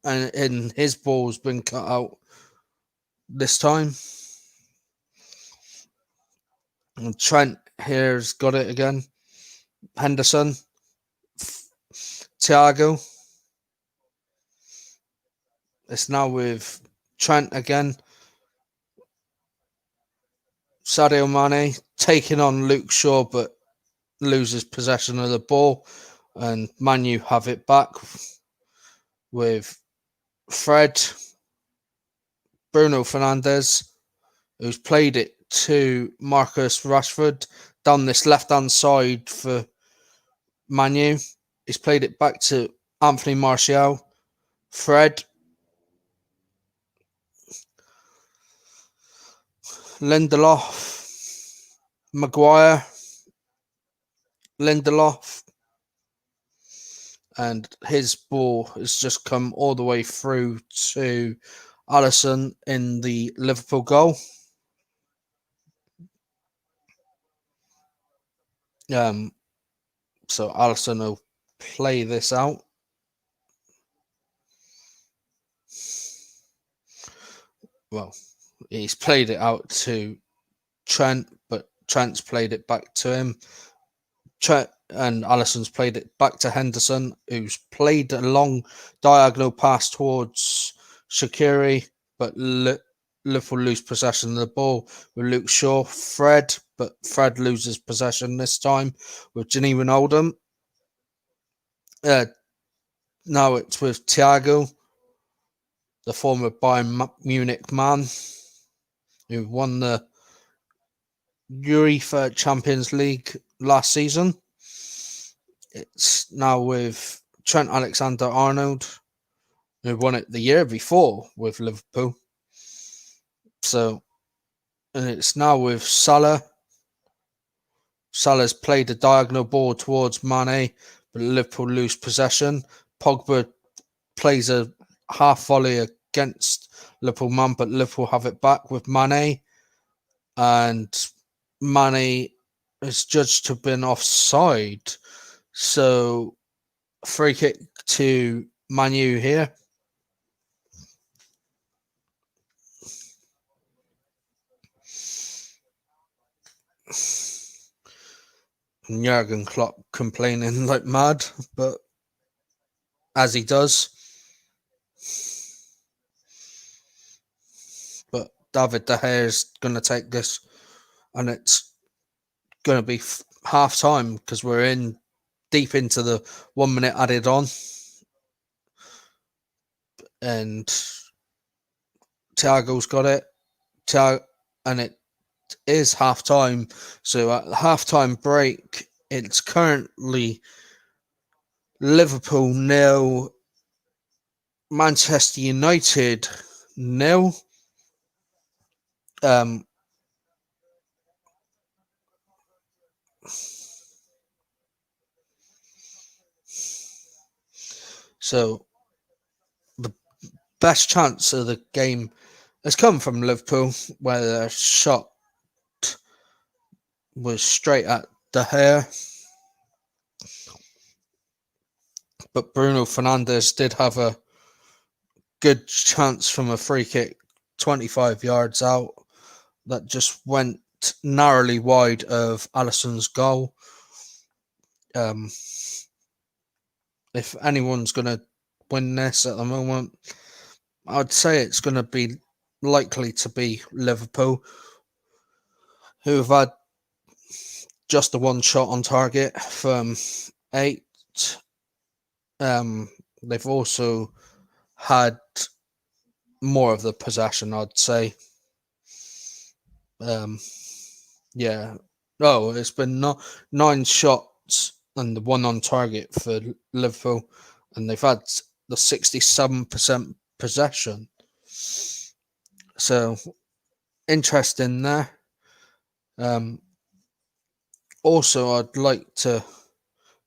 and his ball's been cut out this time. And Trent here's got it again. Henderson, Thiago. It's now with Trent again. Sadio Mane taking on Luke Shaw, but loses possession of the ball, and Man U have it back with Fred, Bruno Fernandes, who's played it to Marcus Rashford down this left-hand side for Manu. He's played it back to Anthony Martial, Fred, Lindelof, Maguire, Lindelof, and his ball has just come all the way through to Alisson in the Liverpool goal. So Alisson will play this out. Well, he's played it out to Trent, but Trent's played it back to him. Trent and Alisson's played it back to Henderson, who's played a long diagonal pass towards Shaqiri, but Liverpool lose possession of the ball with Luke Shaw. But Fred loses possession this time with Ginny Wijnaldum. Now it's with Thiago, the former Bayern Munich man, who won the UEFA Champions League last season. It's now with Trent Alexander-Arnold, who won it the year before with Liverpool. So, and it's now with Salah. Salah's played a diagonal ball towards Mane, but Liverpool lose possession. Pogba plays a half volley against Liverpool man, but Liverpool have it back with Mane. And Mane is judged to have been offside. So, free kick to Manu here. Jurgen Klopp complaining like mad, but as he does. But David De Gea is going to take this, and it's going to be half time because we're in deep into the 1 minute added on, and Thiago's got it. And it is half time. So at the half time break, it's currently Liverpool 0, Manchester United 0. So the best chance of the game has come from Liverpool, where their shot was straight at De Gea. But Bruno Fernandes did have a good chance from a free kick 25 yards out that just went narrowly wide of Alisson's goal. If anyone's going to win this at the moment, I'd say it's going to be likely to be Liverpool, who have had just the one shot on target from 8. They've also had more of the possession, I'd say. Yeah. Oh, it's been 9 shots and the one on target for Liverpool, and they've had the 67% possession. So, interesting there. Also, I'd like to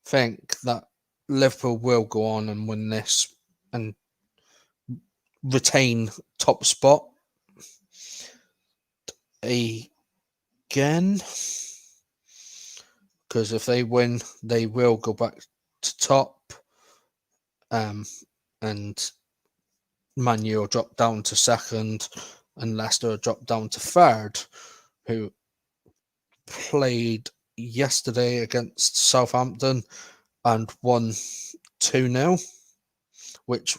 think that Liverpool will go on and win this and retain top spot again, because if they win, they will go back to top, and Man U will drop down to second, and Leicester will drop down to third, who played yesterday against Southampton and won 2-0, which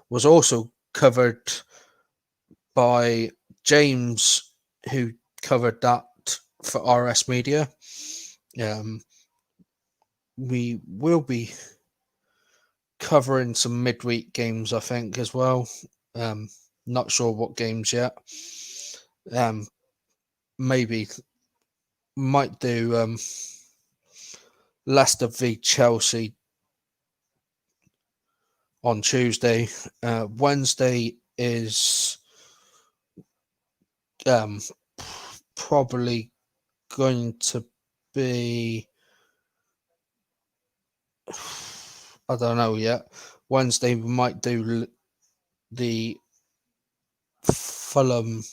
was also covered by James, who covered that for RS Media. We will be covering some midweek games, I think, as well. Not sure what games yet. Maybe might do Leicester v Chelsea on Tuesday. Wednesday is probably going to be, I don't know yet. Wednesday we might do the Fulham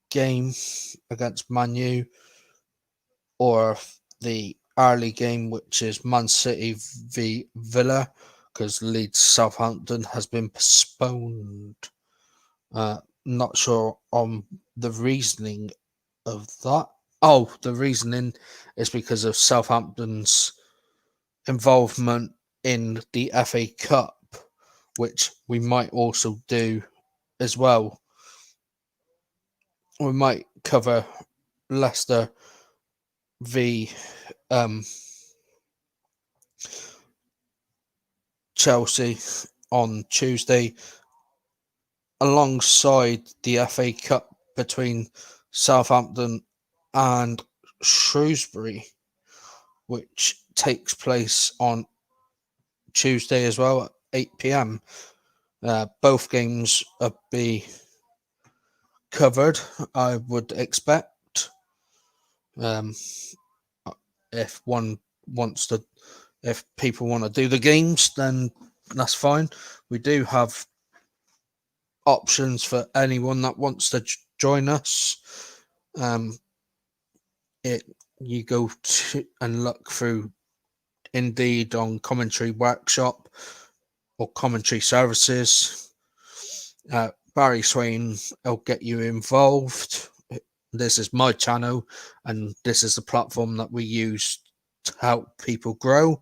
game against Man U, or the early game, which is Man City v Villa, because Leeds Southampton has been postponed. Not sure on the reasoning of that. Oh, the reasoning is because of Southampton's involvement in the FA Cup, which we might also do as well. We might cover Leicester v Chelsea on Tuesday, alongside the FA Cup between Southampton and Shrewsbury, which takes place on Tuesday as well at 8 p.m. Both games will be covered, I would expect. If one wants to, if people want to do the games, then that's fine. We do have options for anyone that wants to join us. You go to and look through Indeed on Commentary Workshop or Commentary Services. Barry Swain will get you involved. This is my channel, and this is the platform that we use to help people grow.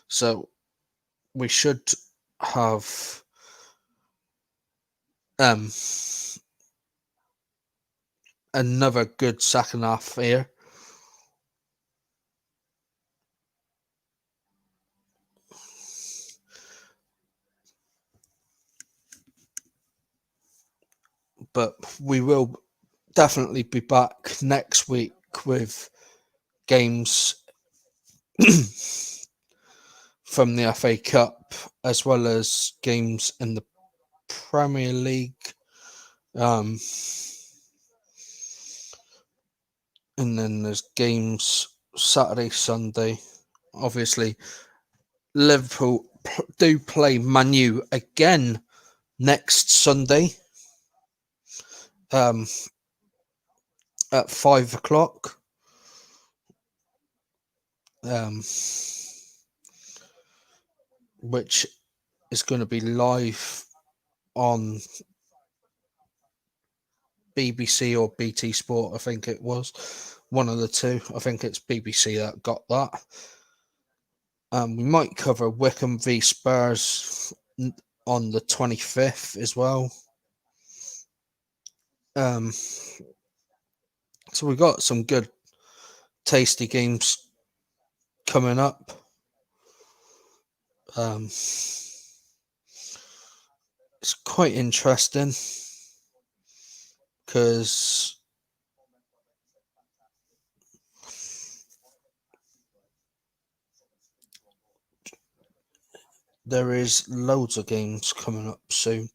So we should have another good second half here. But we will definitely be back next week with games from the FA Cup, as well as games in the Premier League. And then there's games Saturday, Sunday. Obviously, Liverpool do play Man U again next Sunday at 5 o'clock. Which is going to be live on BBC or BT Sport, I think it was. One of the two. I think it's BBC that got that. We might cover Wickham v Spurs on the 25th as well. So we've got some good, tasty games coming up. It's quite interesting because there is loads of games coming up soon.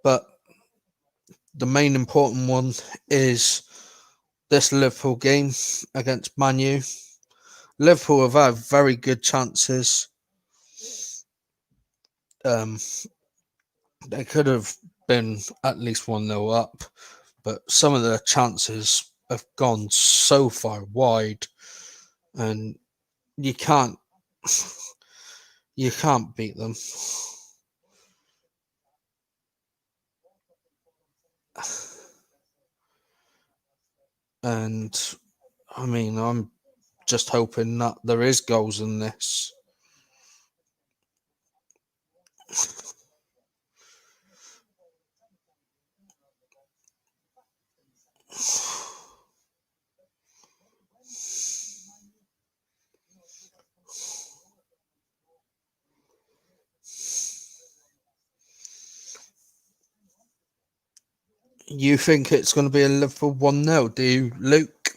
But the main important one is this Liverpool game against Man U. Liverpool have had very good chances. They could have been at least 1-0 up, but some of the chances have gone so far wide, and you can't beat them. And I mean, I'm just hoping that there is goals in this. You think it's going to be a Liverpool 1-0, do you, Luke?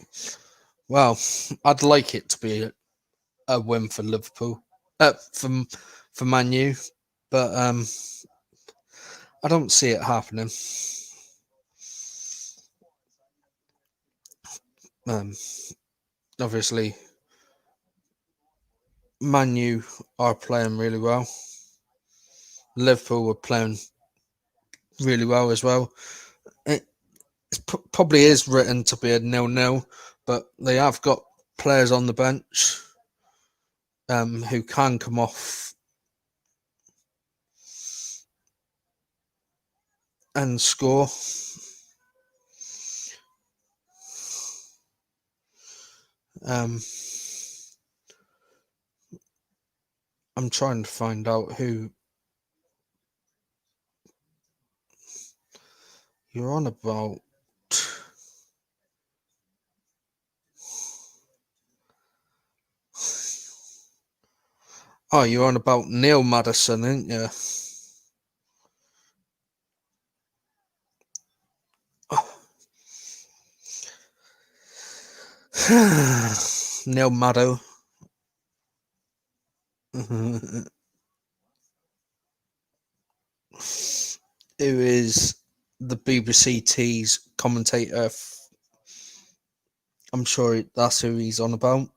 Well, I'd like it to be a win for Liverpool, for Man U, but I don't see it happening. Um, Obviously, Man U are playing really well. Liverpool were playing really well as well. It probably is written to be a 0-0, but they have got players on the bench who can come off and score. Um, I'm trying to find out who you're on about. Oh, you're on about Neil Madison, aren't you? Neil Maddo. Who is the BBC T's commentator. I'm sure that's who he's on about.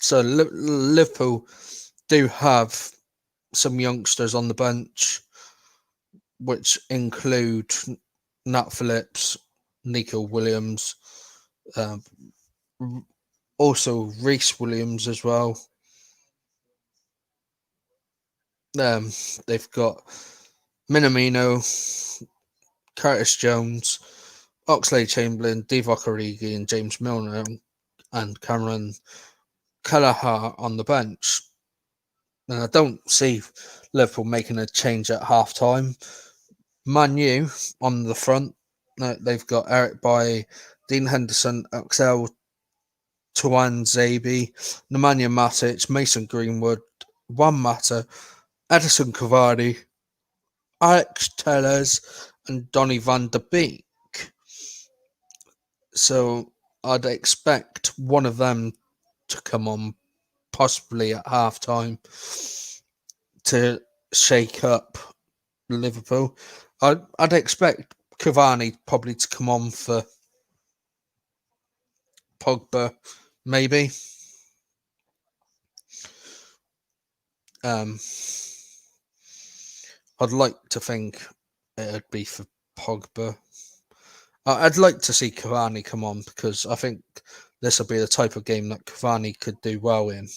So Liverpool do have some youngsters on the bench, which include Nat Phillips, Nico Williams, um, also Reece Williams as well. They've got Minamino, Curtis Jones, Oxlade-Chamberlain, Divock Origi, and James Milner, and Cameron Kelleher on the bench. And I don't see Liverpool making a change at half time. Man U on the front, they've got Eric Bailly, Dean Henderson, Axel Tuanzebe, Nemanja Matic, Mason Greenwood, Juan Mata, Edison Cavani, Alex Telles, and Donny van der Beek. So I'd expect one of them to come on, possibly at half time, to shake up Liverpool. I'd expect Cavani probably to come on for Pogba, maybe. I'd like to think it'd be for Pogba. I'd like to see Cavani come on because I think this will be the type of game that Cavani could do well in.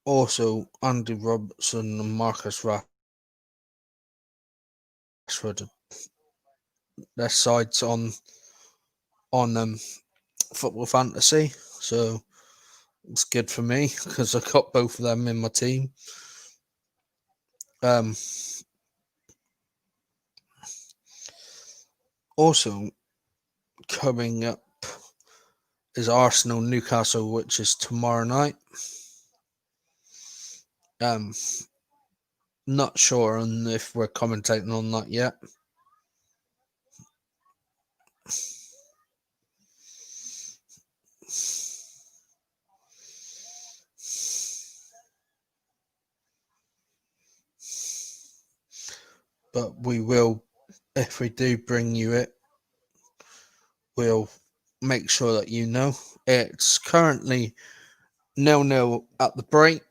Also, Andy Robertson and Marcus Rashford, their sides on Football Fantasy, so it's good for me because I got both of them in my team. Also, coming up is Arsenal Newcastle, which is tomorrow night. Not sure on if we're commentating on that yet. But we will, if we do bring you it, we'll make sure that you know. It's currently 0-0 at the break.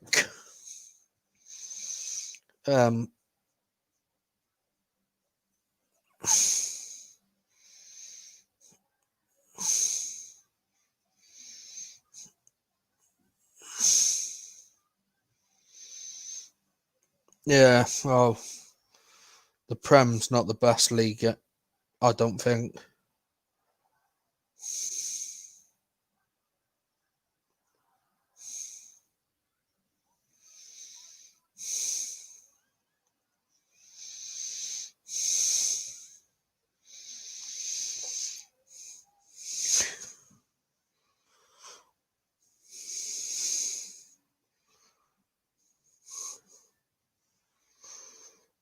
Yeah, well, the Prem's not the best league, I don't think.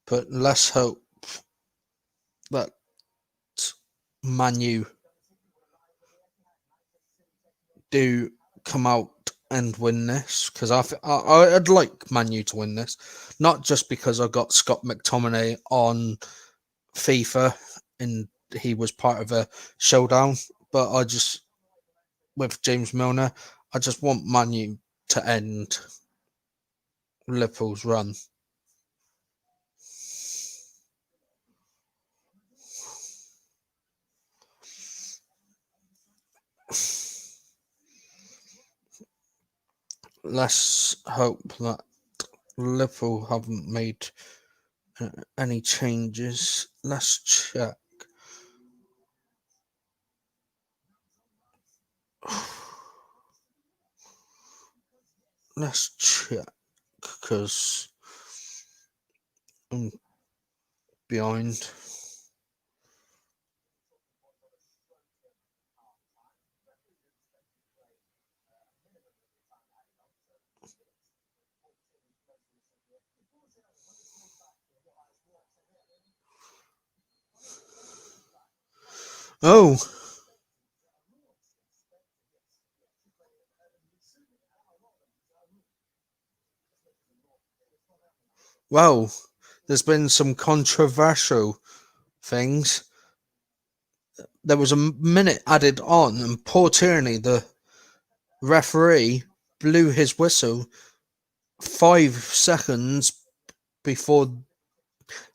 But let's hope that Manu do come out and win this, because I'd like Manu to win this, not just because I got Scott McTominay on FIFA and he was part of a showdown, but I just, with James Milner, I just want Manu to end Liverpool's run. Let's hope that Liverpool haven't made any changes. Let's check. Let's check, because I'm behind. Oh, well, there's been some controversial things. There was a minute added on, and Paul Tierney, the referee, blew his whistle 5 seconds before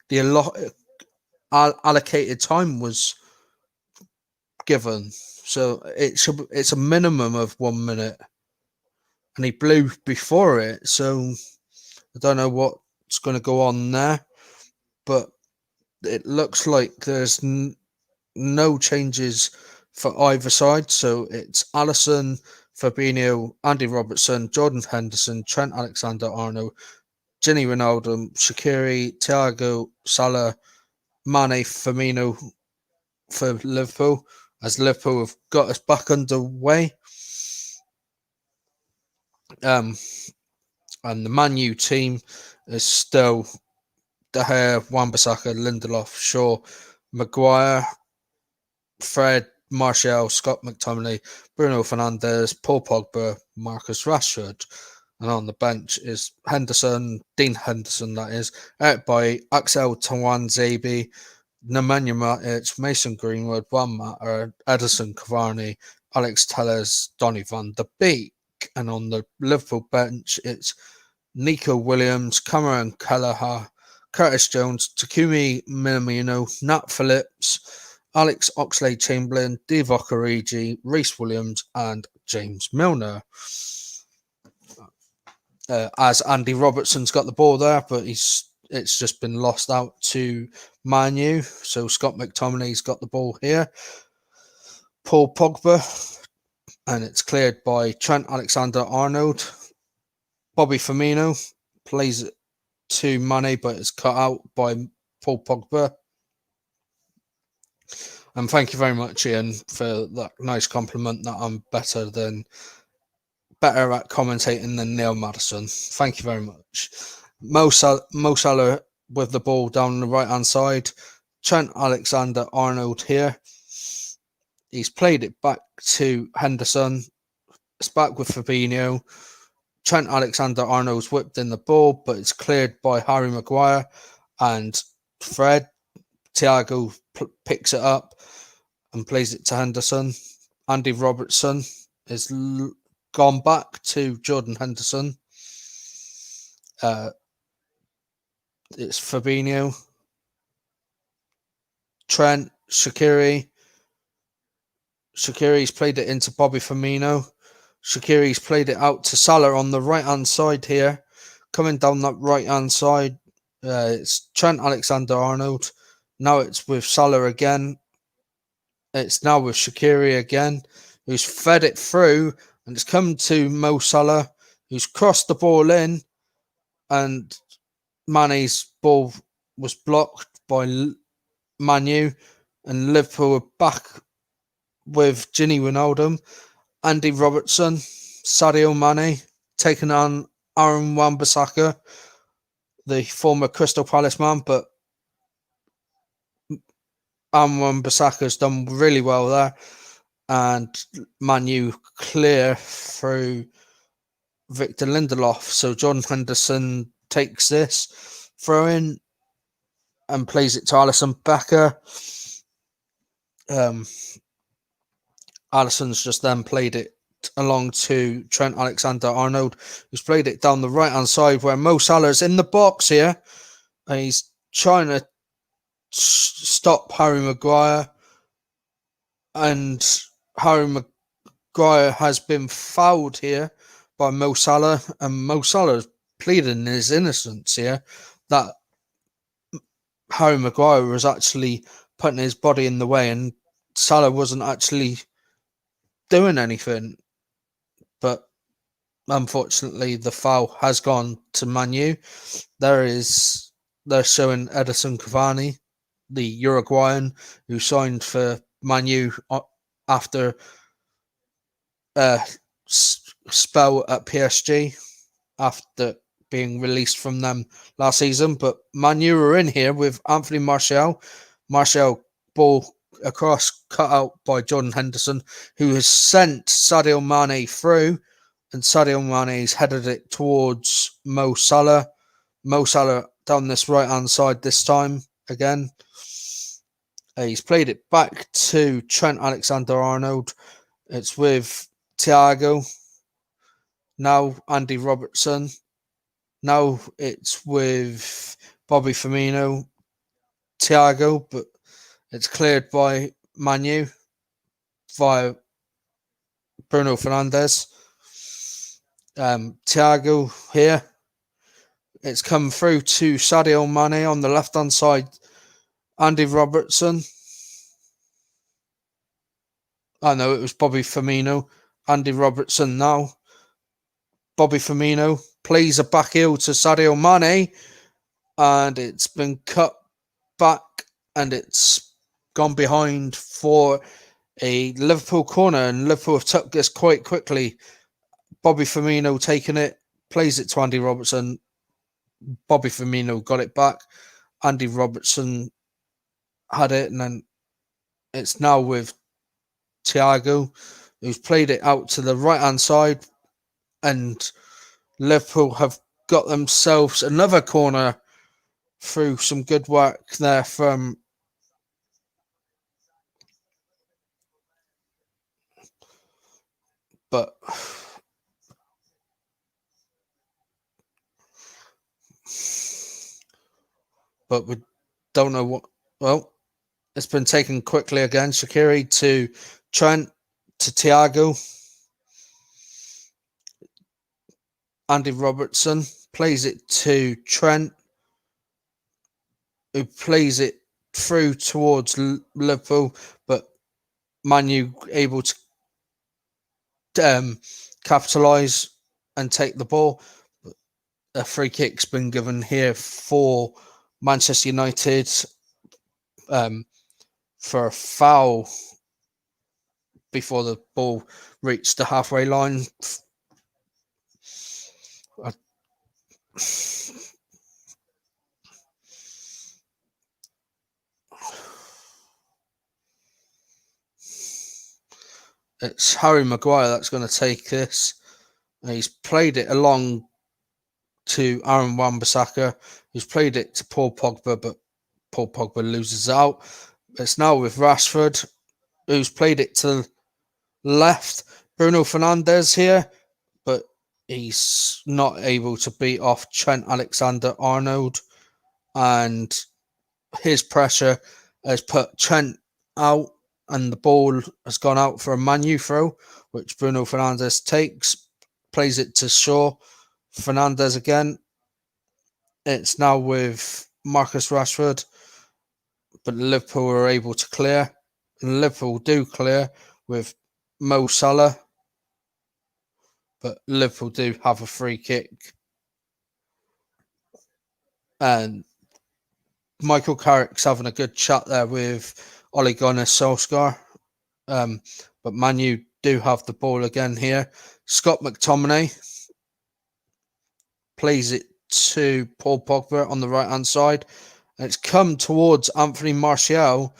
the allocated time was given. So it's a minimum of 1 minute, and he blew before it. So I don't know what's going to go on there, but it looks like there's no changes for either side. So it's Alisson, Fabinho, Andy Robertson, Jordan Henderson, Trent Alexander-Arnold, Gini Ronaldo, Shaqiri, Thiago, Salah, Mane, Firmino for Liverpool, as Liverpool have got us back underway. And the Man U team is still De Gea, Wan-Bissaka, Lindelof, Shaw, Maguire, Fred, Martial, Scott McTominay, Bruno Fernandes, Paul Pogba, Marcus Rashford. And on the bench is Henderson, Dean Henderson, that is, out by Axel Tawanzebe, Nemanja Matic, Mason Greenwood, Juan Mata, Edison Cavani, Alex Telles, Donny van de Beek. And on the Liverpool bench, it's Nico Williams, Cameron Kelleher, Curtis Jones, Takumi Minamino, Nat Phillips, Alex Oxlade-Chamberlain, Divock Origi, Reece Williams, and James Milner. As Andy Robertson's got the ball there, but it's just been lost out to Manu. So Scott McTominay's got the ball here. Paul Pogba, and it's cleared by Trent Alexander-Arnold. Bobby Firmino plays it to Mane, but it's cut out by Paul Pogba. And thank you very much, Ian, for that nice compliment that I'm better at commentating than Neil Madison. Thank you very much. Mo Salah with the ball down the right hand side. Trent Alexander-Arnold here. He's played it back to Henderson. It's back with Fabinho. Trent Alexander-Arnold's whipped in the ball, but it's cleared by Harry Maguire and Fred. Thiago picks it up and plays it to Henderson. Andy Robertson is gone back to Jordan Henderson. It's Fabinho. Trent, Shaqiri. Shaqiri's played it into Bobby Firmino. Shaqiri's played it out to Salah on the right-hand side here. Coming down that right-hand side, it's Trent Alexander-Arnold. Now it's with Salah again. It's now with Shaqiri again, who's fed it through, and it's come to Mo Salah, who's crossed the ball in, and Mane's ball was blocked by Manu, and Liverpool are back with Gini Wijnaldum, Andy Robertson, Sadio Mane, taking on Aaron Wan-Bissaka, the former Crystal Palace man, but Aaron Wan-Bissaka's done really well there, and Manu clear through Victor Lindelof. So Jordan Henderson takes this throw in and plays it to Alisson Becker. Alisson's just then played it along to Trent Alexander-Arnold, who's played it down the right-hand side where Mo Salah's in the box here, and he's trying to stop Harry Maguire, and Harry Maguire has been fouled here by Mo Salah, and Mo Salah's pleading his innocence here, that Harry Maguire was actually putting his body in the way, and Salah wasn't actually doing anything. But unfortunately, the foul has gone to Manu. They're showing Edison Cavani, the Uruguayan who signed for Manu after a spell at PSG after being released from them last season. But Manu are in here with Anthony Martial. Martial ball across, cut out by Jordan Henderson, who has sent Sadio Mane through, and Sadio Mane's headed it towards Mo Salah. Mo Salah down this right-hand side this time again. He's played it back to Trent Alexander-Arnold. It's with Thiago. Now Andy Robertson. Now it's with Bobby Firmino. Thiago, but it's cleared by Manu via Bruno Fernandes. Thiago here. It's come through to Sadio Mane on the left-hand side. Andy Robertson. I know it was Bobby Firmino. Andy Robertson now. Bobby Firmino plays a back heel to Sadio Mane, and it's been cut back, and it's gone behind for a Liverpool corner, and Liverpool have took this quite quickly. Bobby Firmino taking it, plays it to Andy Robertson. Bobby Firmino got it back. Andy Robertson had it, and then it's now with Thiago, who's played it out to the right-hand side, and Liverpool have got themselves another corner through some good work there from but we don't know what. Well, it's been taken quickly again. Shaqiri to Trent to Thiago. Andy Robertson plays it to Trent, who plays it through towards Liverpool, but Manu able to capitalise and take the ball. A free kick's been given here for Manchester United for a foul before the ball reached the halfway line. It's Harry Maguire that's going to take this. He's played it along to Aaron Wan-Bissaka, who's played it to Paul Pogba, but Paul Pogba loses out. It's now with Rashford, who's played it to left. Bruno Fernandes here, but he's not able to beat off Trent Alexander-Arnold, and his pressure has put Trent out, and the ball has gone out for a Man U throw, which Bruno Fernandes takes, plays it to Shaw. Fernandes again. It's now with Marcus Rashford, but Liverpool are able to clear. And Liverpool do clear with Mo Salah, but Liverpool do have a free kick. And Michael Carrick's having a good chat there with Ole Gunnar Solskjaer. But Man U do have the ball again here. Scott McTominay plays it to Paul Pogba on the right-hand side. And it's come towards Anthony Martial.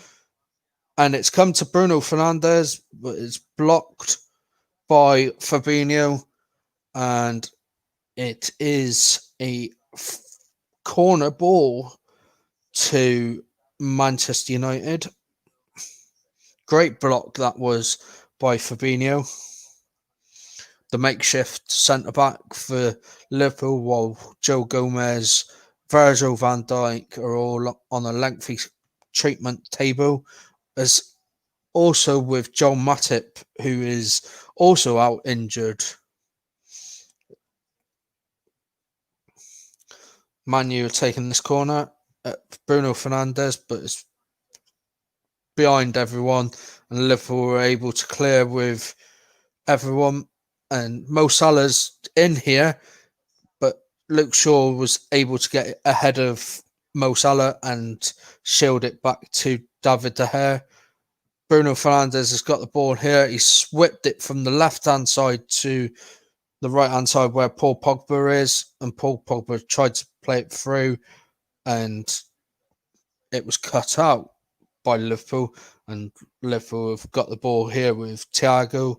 And it's come to Bruno Fernandes, but it's blocked by Fabinho. And it is a corner ball to Manchester United. Great block that was by Fabinho, the makeshift centre-back for Liverpool, while Joe Gomez, Virgil van Dijk are all on a lengthy treatment table, as also with Joel Matip, who is also out injured. Man U are taking this corner at Bruno Fernandes, but it's behind everyone, and Liverpool were able to clear with everyone. And Mo Salah's in here, but Luke Shaw was able to get ahead of Mo Salah and shield it back to David De Gea. Bruno Fernandes has got the ball here. He's whipped it from the left-hand side to the right-hand side where Paul Pogba is, and Paul Pogba tried to play it through, and it was cut out by Liverpool, and Liverpool have got the ball here with Thiago.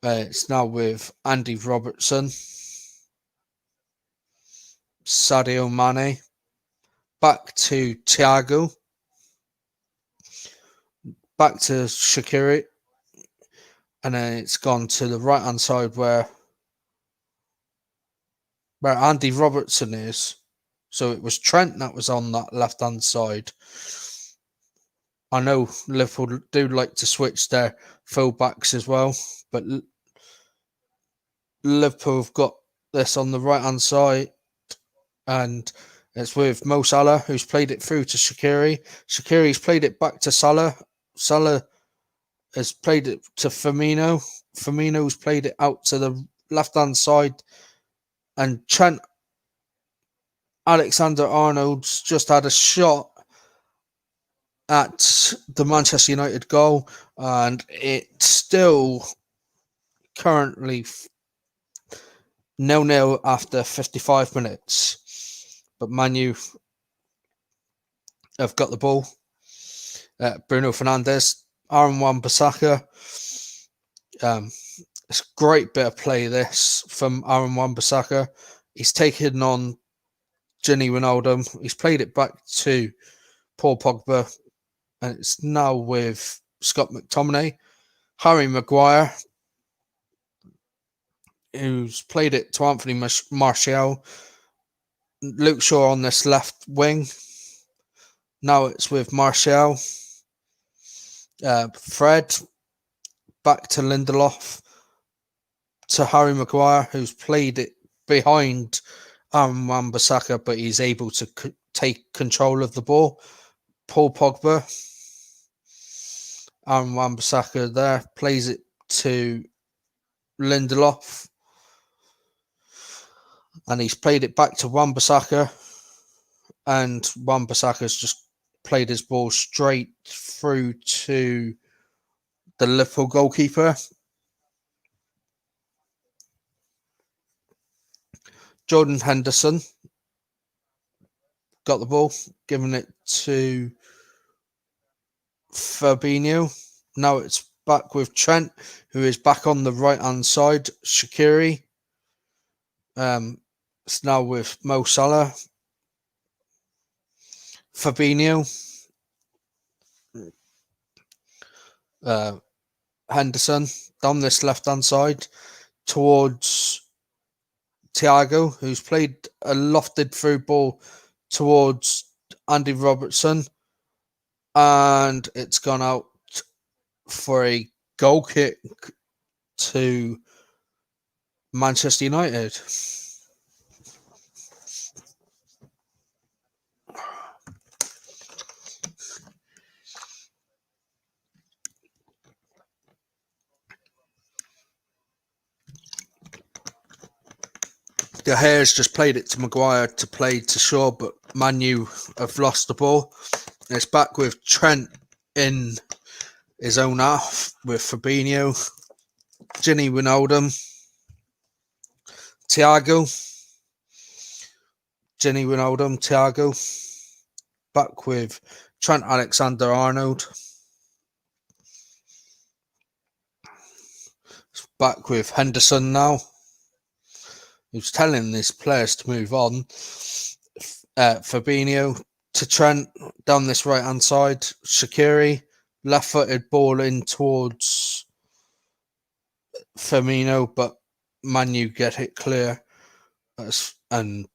It's now with Andy Robertson, Sadio Mane, back to Thiago, back to Shaqiri, and then it's gone to the right-hand side where Andy Robertson is. So it was Trent that was on that left-hand side. I know Liverpool do like to switch their full-backs as well, but Liverpool have got this on the right-hand side, and it's with Mo Salah, who's played it through to Shaqiri. Shaqiri's played it back to Salah. Salah has played it to Firmino. Firmino's played it out to the left-hand side, and Trent Alexander-Arnold's just had a shot at the Manchester United goal, and it's still currently 0-0 after 55 minutes. But Man U have got the ball. Bruno Fernandes, Aaron Wan-Bissaka. It's a great bit of play this from Aaron Wan-Bissaka. He's taken on Gini Wijnaldum. He's played it back to Paul Pogba, and it's now with Scott McTominay. Harry Maguire, who's played it to Anthony Martial. Luke Shaw on this left wing. Now it's with Martial. Fred, back to Lindelof, to Harry Maguire, who's played it behind Wan-Bissaka, but he's able to take control of the ball. Paul Pogba, Wan-Bissaka there, plays it to Lindelof, and he's played it back to Wan-Bissaka, and Wan-Bissaka's just played his ball straight through to the Liverpool goalkeeper. Jordan Henderson got the ball, giving it to Fabinho. Now it's back with Trent, who is back on the right-hand side. Shaqiri. It's now with Mo Salah. Fabinho. Henderson down this left-hand side towards Thiago, who's played a lofted through ball towards Andy Robertson. and it's gone out for a goal kick to Manchester United. De Gea's just played it to Maguire to play to Shaw, but Man U have lost the ball. It's back with Trent in his own half with Fabinho, Gini Wijnaldum, Thiago, back with Trent Alexander-Arnold, back with Henderson now, who's telling these players to move on. Fabinho to Trent down this right hand side. Shaqiri, left footed ball in towards Firmino, but Man U get it clear, and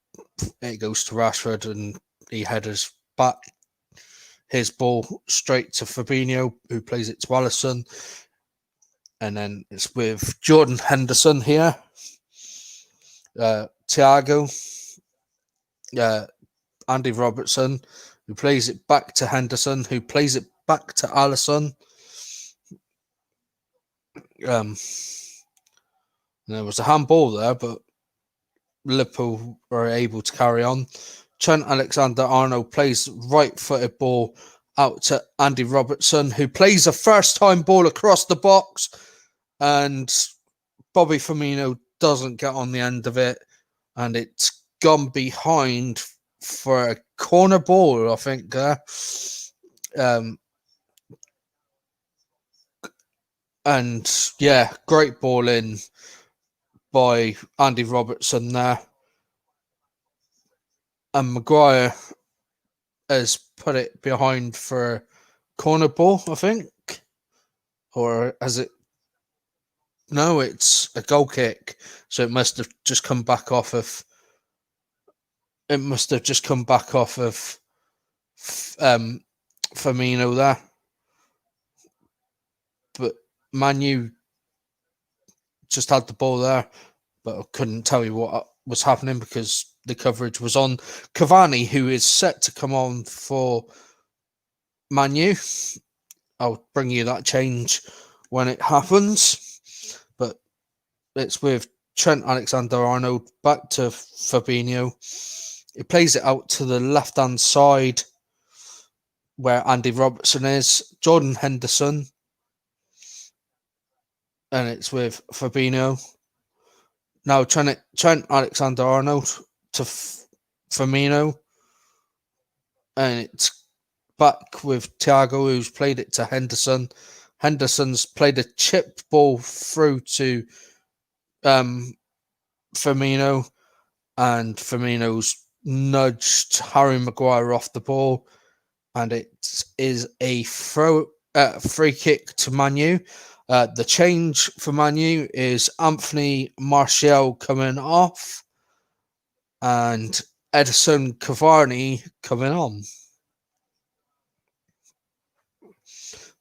it goes to Rashford, and he headers back his ball straight to Fabinho, who plays it to Alisson. And then it's with Jordan Henderson here, Thiago, Andy Robertson, who plays it back to Henderson, who plays it back to Alisson. There was a handball there, but Liverpool were able to carry on. Trent Alexander-Arnold plays right-footed ball out to Andy Robertson, who plays a first-time ball across the box, and Bobby Firmino doesn't get on the end of it, and it's gone behind for a corner ball, I think. And yeah, great ball in by Andy Robertson there. And Maguire has put it behind for corner ball, I think. Or has it? No, it's a goal kick. So it must have just come back off of. It must have just come back off of Firmino there. But Man U just had the ball there, but I couldn't tell you what was happening because the coverage was on Cavani, who is set to come on for Man U. I'll bring you that change when it happens. But it's with Trent Alexander-Arnold back to Fabinho. He plays it out to the left-hand side where Andy Robertson is. Jordan Henderson. And it's with Fabinho. Now Trent Alexander-Arnold to Firmino. And it's back with Thiago, who's played it to Henderson. Henderson's played a chip ball through to Firmino, and Firmino's nudged Harry Maguire off the ball, and it is a free kick to Man U. The change for Man U is Anthony Martial coming off and Edison Cavani coming on.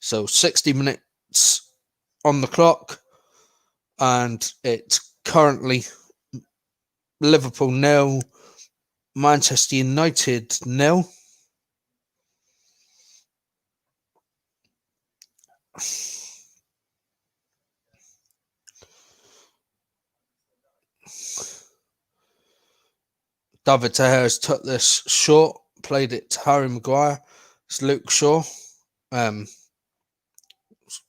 So 60 minutes on the clock, and it's currently Liverpool 0, Manchester United 0. David De Gea's took this short, played it to Harry Maguire. It's Luke Shaw.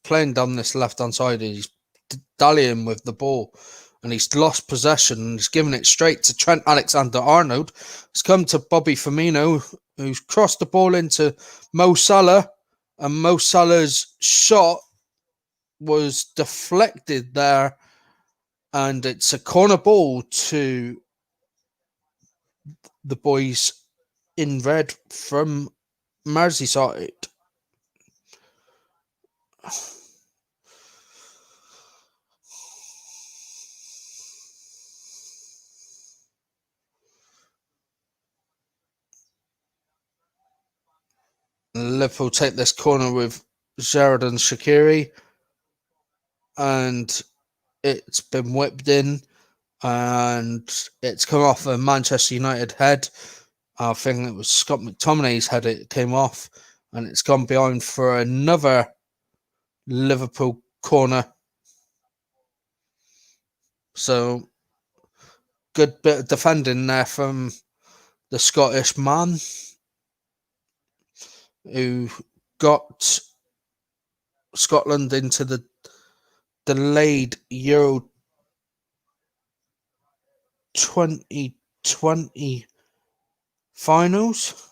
Playing down this left-hand side, he's dallying with the ball, and he's lost possession, and he's given it straight to Trent Alexander-Arnold. It's come to Bobby Firmino, who's crossed the ball into Mo Salah, and Mo Salah's shot was deflected there, and it's a corner ball to the boys in red from Merseyside. And Liverpool take this corner with Sheridan Shaqiri, and it's been whipped in, and it's come off a Manchester United head. I think it was Scott McTominay's head it came off, and it's gone behind for another Liverpool corner. So, good bit of defending there from the Scottish man who got Scotland into the delayed Euro 2020 finals.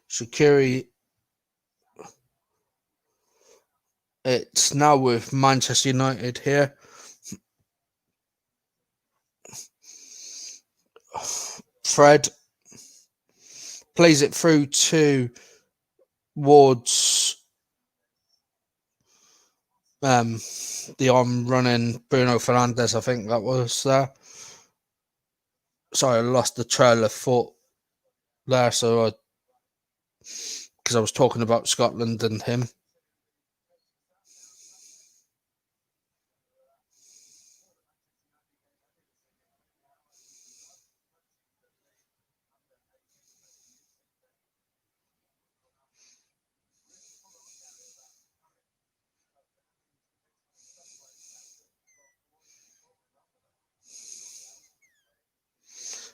Shaqiri, it's now with Manchester United here. Fred plays it through towards the arm running Bruno Fernandes, I think that was there. Sorry, I lost the trail of thought there, so because I was talking about Scotland and him.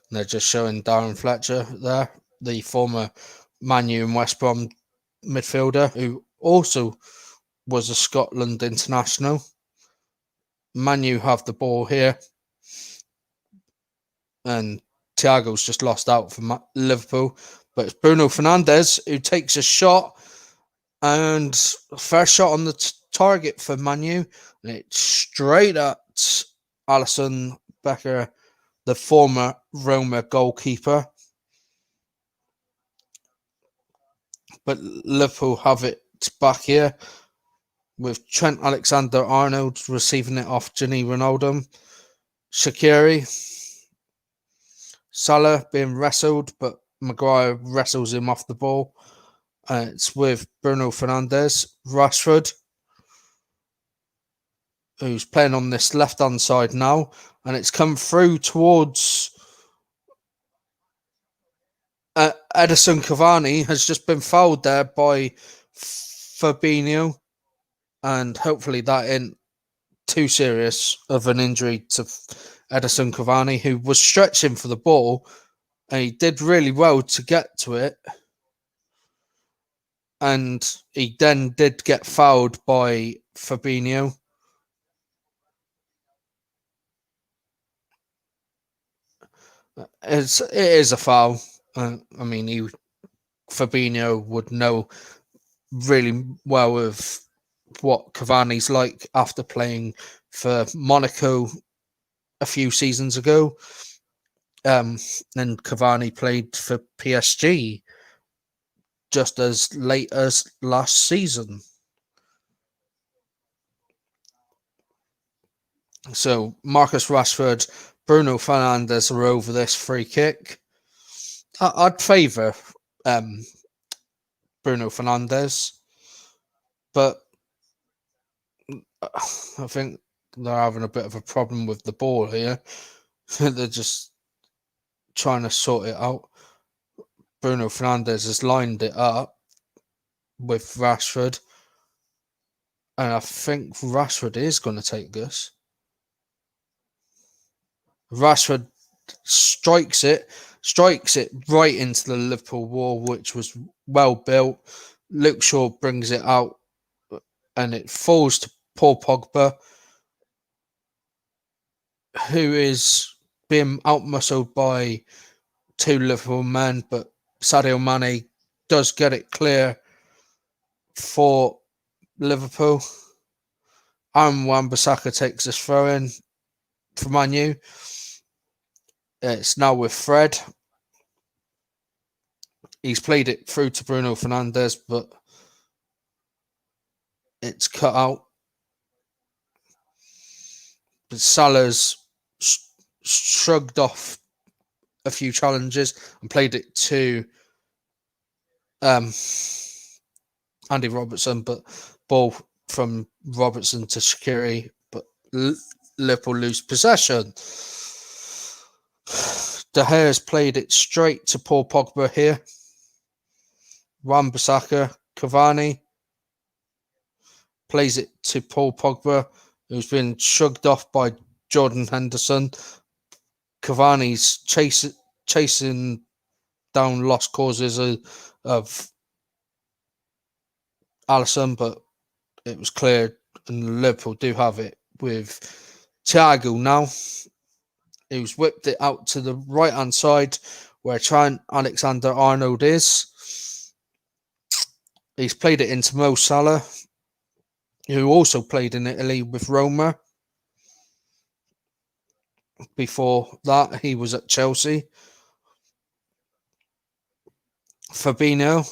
And they're just showing Darren Fletcher there, the former Man U and West Brom midfielder, who also was a Scotland international. Man U have the ball here, and Thiago's just lost out for Liverpool, but it's Bruno Fernandes who takes a shot, and first shot on the target for Man U, and it's straight at Alisson Becker, the former Roma goalkeeper. But Liverpool have it back here with Trent Alexander-Arnold receiving it off Gini Wijnaldum. Shaqiri, Salah being wrestled, but Maguire wrestles him off the ball. It's with Bruno Fernandes. Rashford, who's playing on this left-hand side now, and it's come through towards Edison Cavani, has just been fouled there by Fabinho, and hopefully that ain't too serious of an injury to Edison Cavani, who was stretching for the ball, and he did really well to get to it, and he then did get fouled by Fabinho. It is a foul. I mean, Fabinho would know really well of what Cavani's like after playing for Monaco a few seasons ago. And Cavani played for PSG just as late as last season. So Marcus Rashford, Bruno Fernandes are over this free kick. I'd favour Bruno Fernandes, but I think they're having a bit of a problem with the ball here. They're just trying to sort it out. Bruno Fernandes has lined it up with Rashford, and I think Rashford is going to take this. Rashford strikes it right into the Liverpool wall, which was well built. Luke Shaw brings it out, and it falls to Paul Pogba, who is being outmuscled by two Liverpool men, but Sadio Mane does get it clear for Liverpool. Aaron Wan-Bissaka takes this throw in for Man U. It's now with Fred. He's played it through to Bruno Fernandes, but it's cut out. But Salah's shrugged off a few challenges and played it to Andy Robertson, but ball from Robertson to Shaqiri, but Liverpool lose possession. De Gea's played it straight to Paul Pogba here. Wan-Bissaka, Cavani plays it to Paul Pogba, who's been shrugged off by Jordan Henderson. Cavani's chasing down lost causes of Alisson, but it was cleared, and Liverpool do have it with Thiago now. Who's whipped it out to the right-hand side where Trent Alexander-Arnold is. He's played it into Mo Salah, who also played in Italy with Roma. Before that, he was at Chelsea. Fabinho,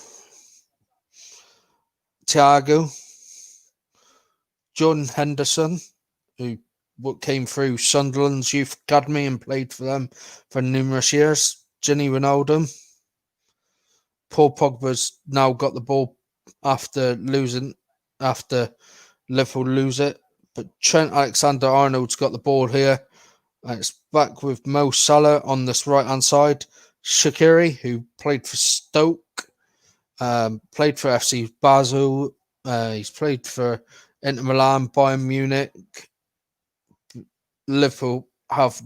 Thiago, Jordan Henderson, who came through Sunderland's youth academy and played for them for numerous years. Gini Wijnaldum. Paul Pogba's now got the ball after Liverpool lose it. But Trent Alexander-Arnold's got the ball here. And it's back with Mo Salah on this right-hand side. Shaqiri, who played for Stoke, played for FC Basel. He's played for Inter Milan, Bayern Munich. Liverpool have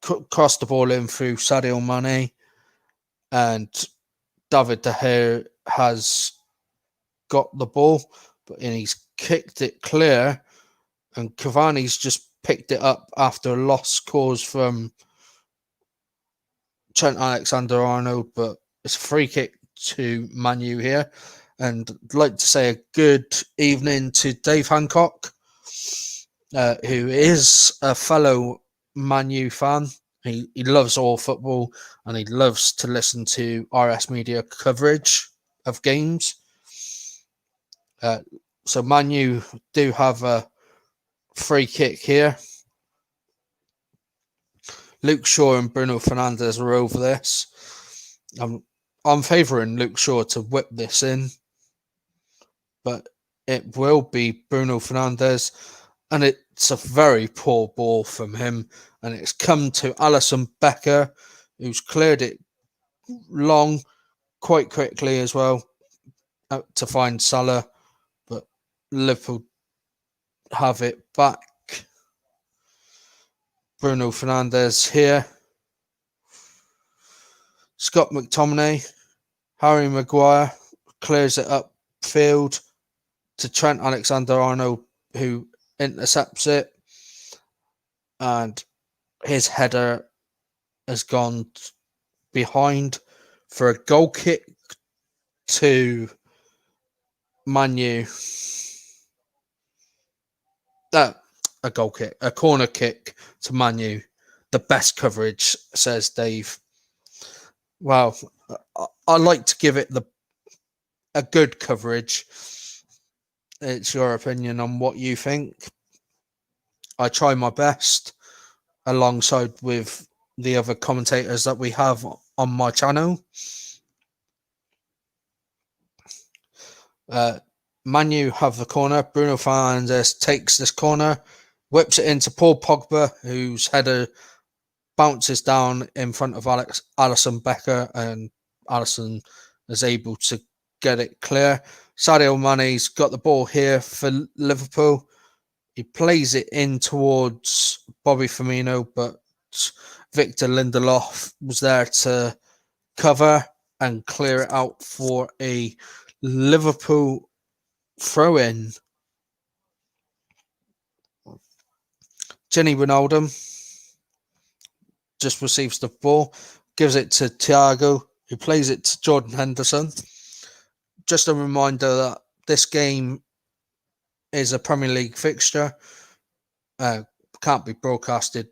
crossed the ball in through Sadio Mane, and David De Gea has got the ball, and he's kicked it clear, and Cavani's just picked it up after a loss caused from Trent Alexander-Arnold, but it's a free kick to Man U here. And I'd like to say a good evening to Dave Hancock, who is a fellow Man U fan. He loves all football, and he loves to listen to RS Media coverage of games. So Man U do have a free kick here. Luke Shaw and Bruno Fernandes are over this. I'm favouring Luke Shaw to whip this in, but it will be Bruno Fernandes, and it's a very poor ball from him, and it's come to Alisson Becker, who's cleared it long quite quickly as well to find Salah, but Liverpool have it back. Bruno Fernandes here. Scott McTominay, Harry Maguire clears it upfield to Trent Alexander-Arnold, who intercepts it, and his header has gone behind for a goal kick to Man U. A goal kick, a corner kick to Man U. The best coverage, says Dave. Well, I like to give it a good coverage. It's your opinion on what you think. I try my best alongside with the other commentators that we have on my channel. Man U have the corner. Bruno Fernandes takes this corner, whips it into Paul Pogba, whose header bounces down in front of Alisson Becker, and Alisson is able to get it clear. Sadio Mane's got the ball here for Liverpool. He plays it in towards Bobby Firmino, but Victor Lindelof was there to cover and clear it out for a Liverpool throw-in. Gini Wijnaldum just receives the ball, gives it to Thiago, who plays it to Jordan Henderson. Just a reminder that this game is a Premier League fixture. Can't be broadcasted,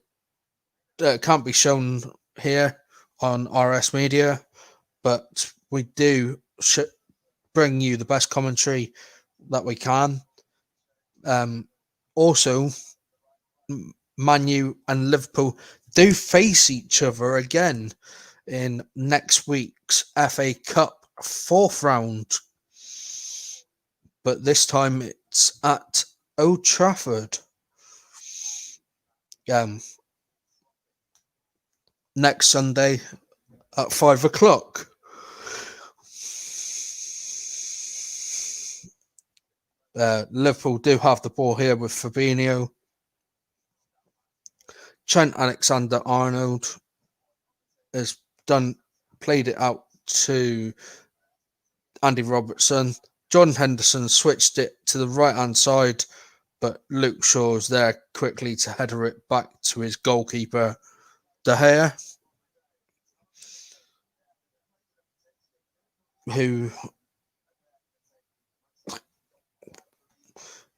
can't be shown here on RS Media, but we do bring you the best commentary that we can. Also, Man U and Liverpool do face each other again in next week's FA Cup fourth round, but this time it's at Old Trafford. Next Sunday at 5 o'clock. Liverpool do have the ball here with Fabinho. Trent Alexander-Arnold has played it out to Andy Robertson. Jordan Henderson switched it to the right-hand side, but Luke Shaw's there quickly to header it back to his goalkeeper, De Gea, who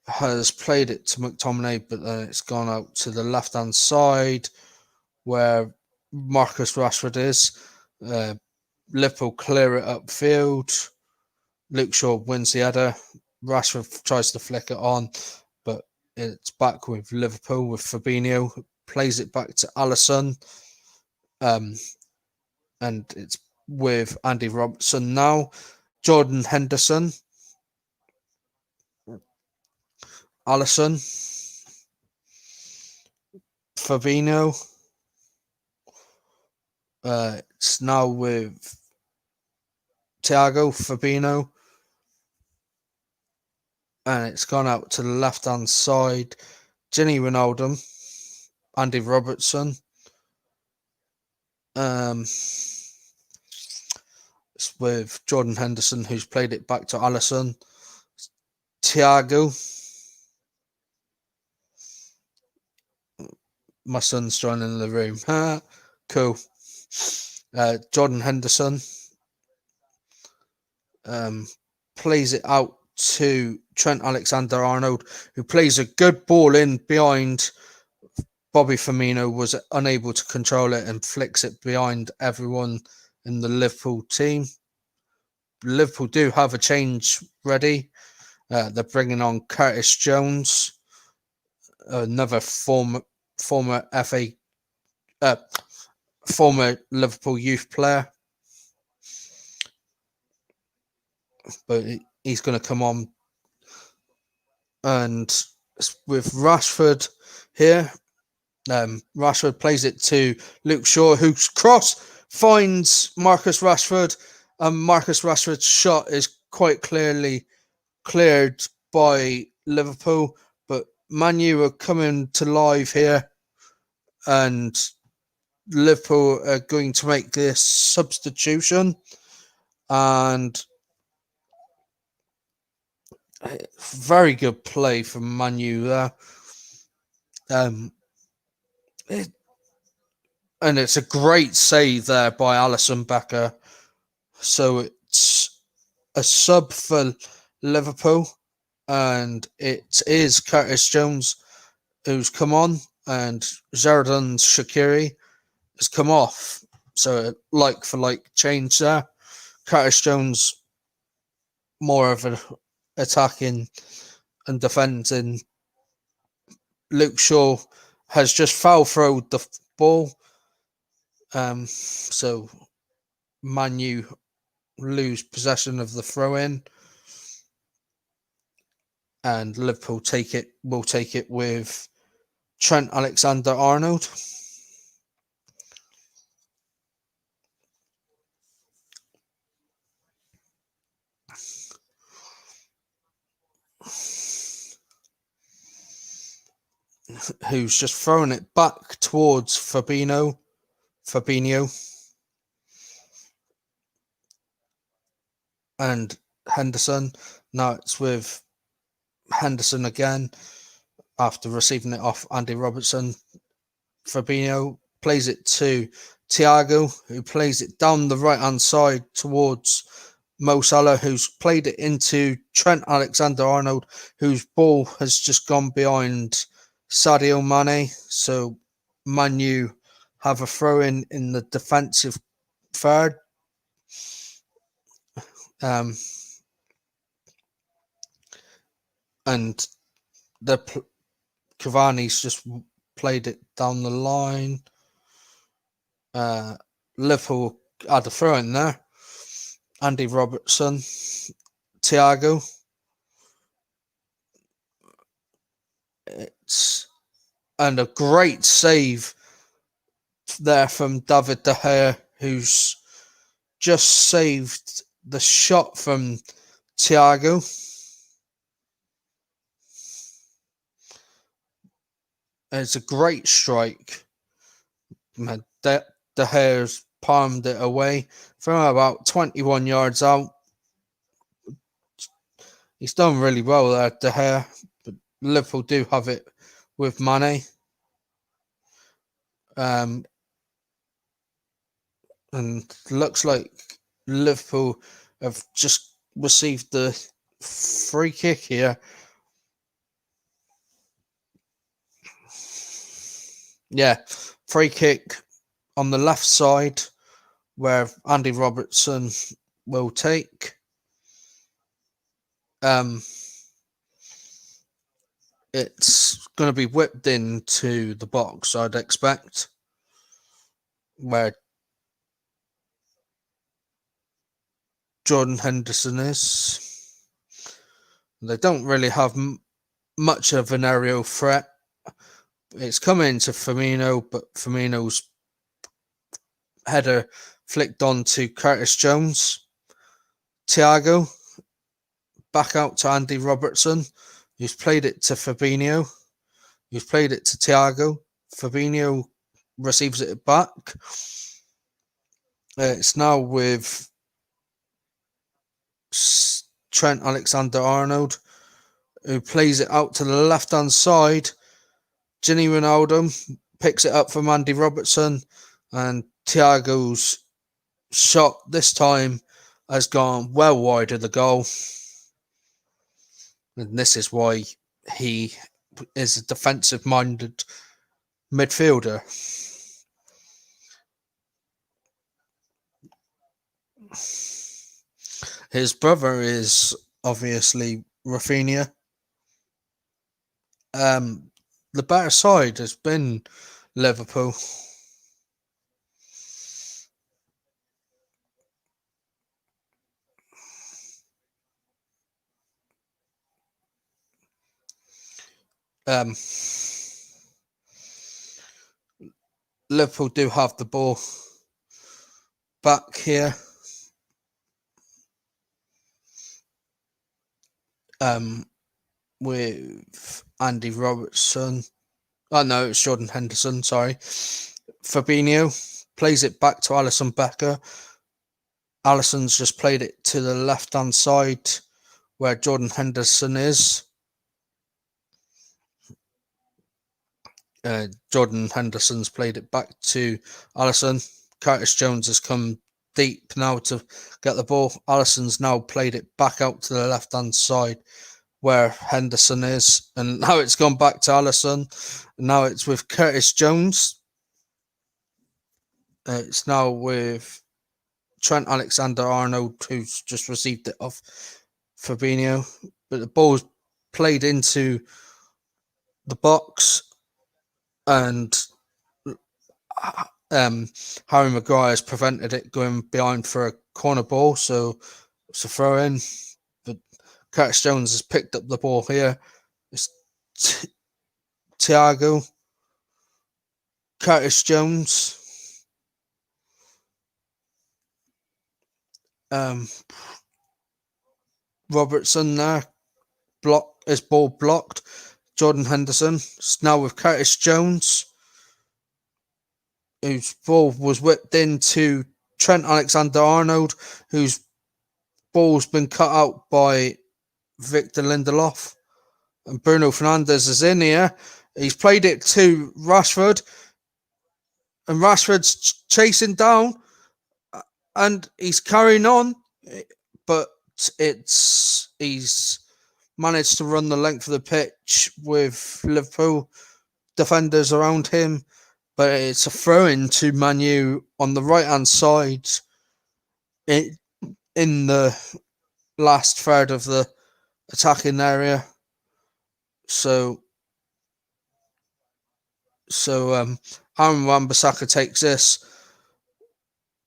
has played it to McTominay, but then it's gone out to the left-hand side where Marcus Rashford is. Liverpool clear it upfield. Luke Shaw wins the header. Rashford tries to flick it on, but it's back with Liverpool with Fabinho, who plays it back to Alisson. And it's with Andy Robertson now. Jordan Henderson. Alisson. Fabinho. It's now with Thiago Fabinho. And it's gone out to the left-hand side. Gini Wijnaldum. Andy Robertson. It's with Jordan Henderson, who's played it back to Alisson. Thiago. My son's joining the room. Cool. Jordan Henderson plays it out to Trent Alexander-Arnold, who plays a good ball in behind. Bobby Firmino was unable to control it and flicks it behind everyone in the Liverpool team. Liverpool do have a change ready. They're bringing on Curtis Jones, another former Liverpool youth player, but he's going to come on. And with Rashford here, Rashford plays it to Luke Shaw, whose cross finds Marcus Rashford, and Marcus Rashford's shot is quite clearly cleared by Liverpool, but Man U are coming to life here, and Liverpool are going to make this substitution, and very good play from Man U there. And it's a great save there by Alisson Becker. So it's a sub for Liverpool, and it is Curtis Jones who's come on, and Xherdan Shaqiri has come off. So like for like change there. Curtis Jones more of an attacking and defending. Luke Shaw has just foul throwed the ball. So Man U lose possession of the throw-in, and Liverpool will take it with Trent Alexander-Arnold. Who's just throwing it back towards Fabinho. And Henderson. Now it's with Henderson again after receiving it off Andy Robertson. Fabinho plays it to Thiago, who plays it down the right-hand side towards Mo Salah, who's played it into Trent Alexander-Arnold, whose ball has just gone behind Sadio Mane. So Man U have a throw-in in the defensive third. and Cavani's just played it down the line. Liverpool had a throw in there. Andy Robertson, Thiago. And a great save there from David De Gea, who's just saved the shot from Thiago. It's a great strike. De Gea's palmed it away from about 21 yards out. He's done really well there, De Gea. But Liverpool do have it with Mane. And looks like Liverpool have just received the free kick here. Yeah, free kick on the left side where Andy Robertson will take. It's going to be whipped into the box, I'd expect, where Jordan Henderson is. They don't really have much of an aerial threat. It's coming to Firmino, but Firmino's header flicked on to Curtis Jones. Thiago, back out to Andy Robertson, who's played it to Fabinho, who's played it to Thiago. Fabinho receives it back. It's now with Trent Alexander-Arnold, who plays it out to the left-hand side. Gini Wijnaldum picks it up from Andy Robertson, and Thiago's shot this time has gone well wide of the goal. And this is why he is a defensive-minded midfielder. His brother is obviously Rafinha. The better side has been Liverpool. Liverpool do have the ball back here. With Andy Robertson. Oh no, it's Jordan Henderson, sorry. Fabinho plays it back to Alisson Becker. Alisson's just played it to the left-hand side where Jordan Henderson is. Jordan Henderson's played it back to Alisson. Curtis Jones has come deep now to get the ball. Alisson's now played it back out to the left-hand side where Henderson is, and now it's gone back to Alisson. Now it's with Curtis Jones. It's now with Trent Alexander-Arnold, who's just received it off Fabinho, but the ball's played into the box, and Harry Maguire's prevented it going behind for a corner ball, so it's a throw in. But Curtis Jones has picked up the ball here. It's Thiago, Curtis Jones, Robertson there, his ball blocked. Jordan Henderson. It's now with Curtis Jones, whose ball was whipped into Trent Alexander-Arnold, whose ball's been cut out by Victor Lindelof. And Bruno Fernandes is in here. He's played it to Rashford, and Rashford's chasing down, and he's carrying on, but he's managed to run the length of the pitch with Liverpool defenders around him, but it's a throw-in to Man U on the right-hand side in the last third of the attacking area. So Aaron Wan-Bissaka takes this.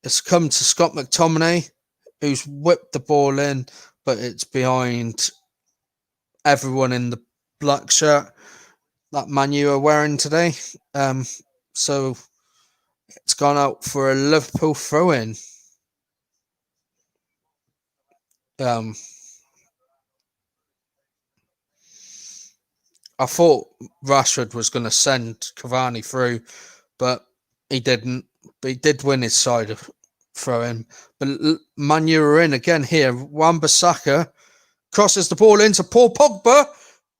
It's come to Scott McTominay, who's whipped the ball in, but it's behind everyone in the black shirt that Man U are wearing today. So it's gone out for a Liverpool throw-in. I thought Rashford was going to send Cavani through, but he didn't. But he did win his side of throw-in. But Man U are in again here. Wan-Bissaka crosses the ball into Paul Pogba,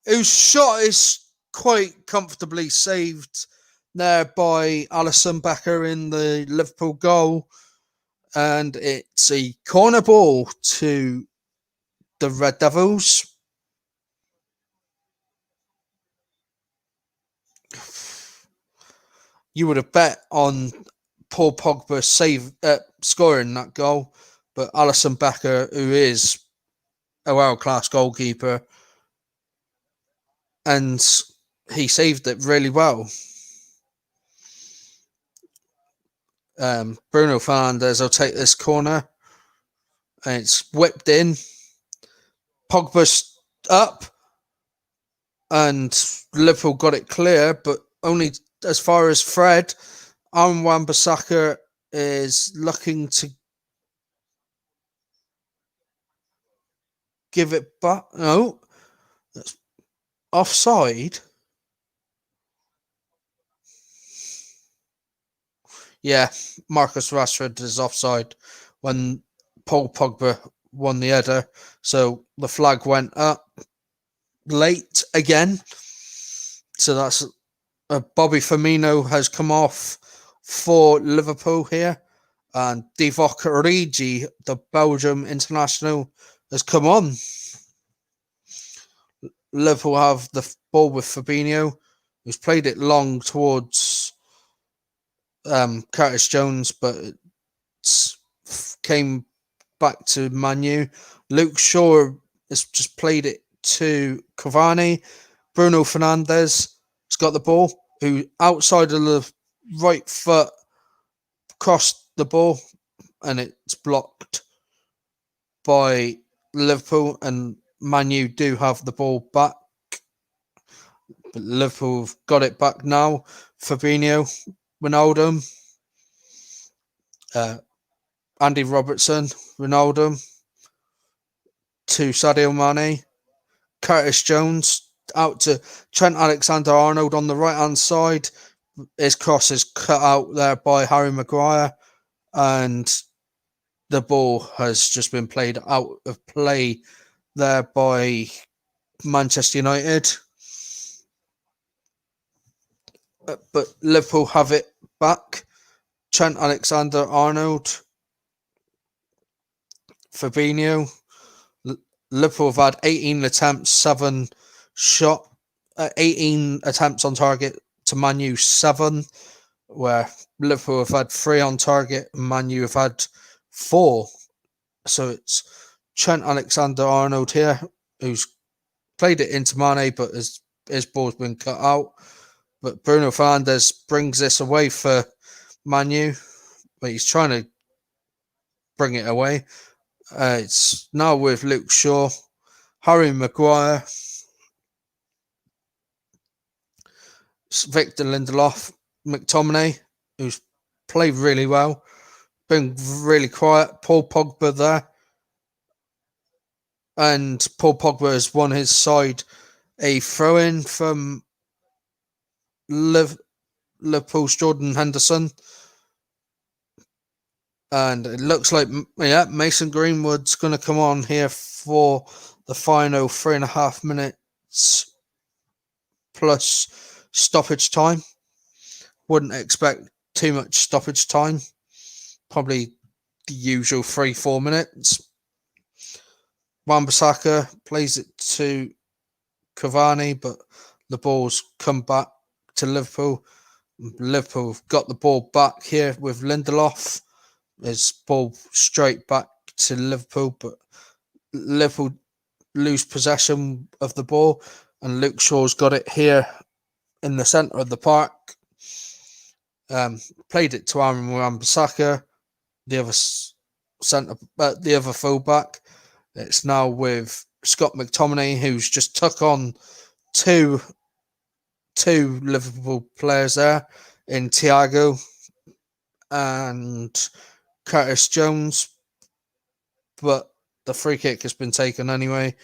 whose shot is quite comfortably saved there by Alisson Becker in the Liverpool goal. And it's a corner ball to the Red Devils. You would have bet on Paul Pogba scoring that goal, but Alisson Becker, who is a world-class goalkeeper, and he saved it really well. Bruno Fernandes will take this corner, and it's whipped in. Pogba's up, and Liverpool got it clear, but only as far as Fred. Aaron Wan-Bissaka is looking to give it back. No, that's offside. Yeah, Marcus Rashford is offside when Paul Pogba won the header. So the flag went up late again. So that's Bobby Firmino has come off for Liverpool here. And Divock Origi, the Belgium international, has come on. Liverpool have the ball with Fabinho, who's played it long towards Curtis Jones, but it came back to Man U. Luke Shaw has just played it to Cavani. Bruno Fernandes has got the ball, who outside of the right foot crossed the ball, and it's blocked by Liverpool, and Man U do have the ball back. But Liverpool have got it back now. Fabinho, Ronaldo, Andy Robertson, Ronaldo, to Sadio Mane, Curtis Jones, out to Trent Alexander-Arnold on the right-hand side. His cross is cut out there by Harry Maguire, and the ball has just been played out of play there by Manchester United. But Liverpool have it back. Trent Alexander-Arnold, Fabinho. Liverpool have had 18 attempts, 18 attempts on target to Man U 7, where Liverpool have had 3 on target and Man U have had 4. So it's Trent Alexander-Arnold here, who's played it into Mane, but his ball's been cut out. But Bruno Fernandes brings this away for Man U, but he's trying to bring it away. It's now with Luke Shaw, Harry Maguire, Victor Lindelof, McTominay, who's played really well, been really quiet. Paul Pogba there. And Paul Pogba has won his side a throw-in from Liverpool's Jordan Henderson. And it looks like, Mason Greenwood's going to come on here for the final 3.5 minutes plus stoppage time. Wouldn't expect too much stoppage time. Probably the usual 3-4 minutes. Wan-Bissaka plays it to Cavani, but the ball's come back to Liverpool. Liverpool have got the ball back here with Lindelof. His ball straight back to Liverpool, but Liverpool lose possession of the ball. and Luke Shaw's got it here in the centre of the park. Played it to Aaron Wan-Bissaka, the other fullback. It's now with Scott McTominay, who's just took on two Liverpool players there in Thiago and Curtis Jones, but the free kick has been taken anyway.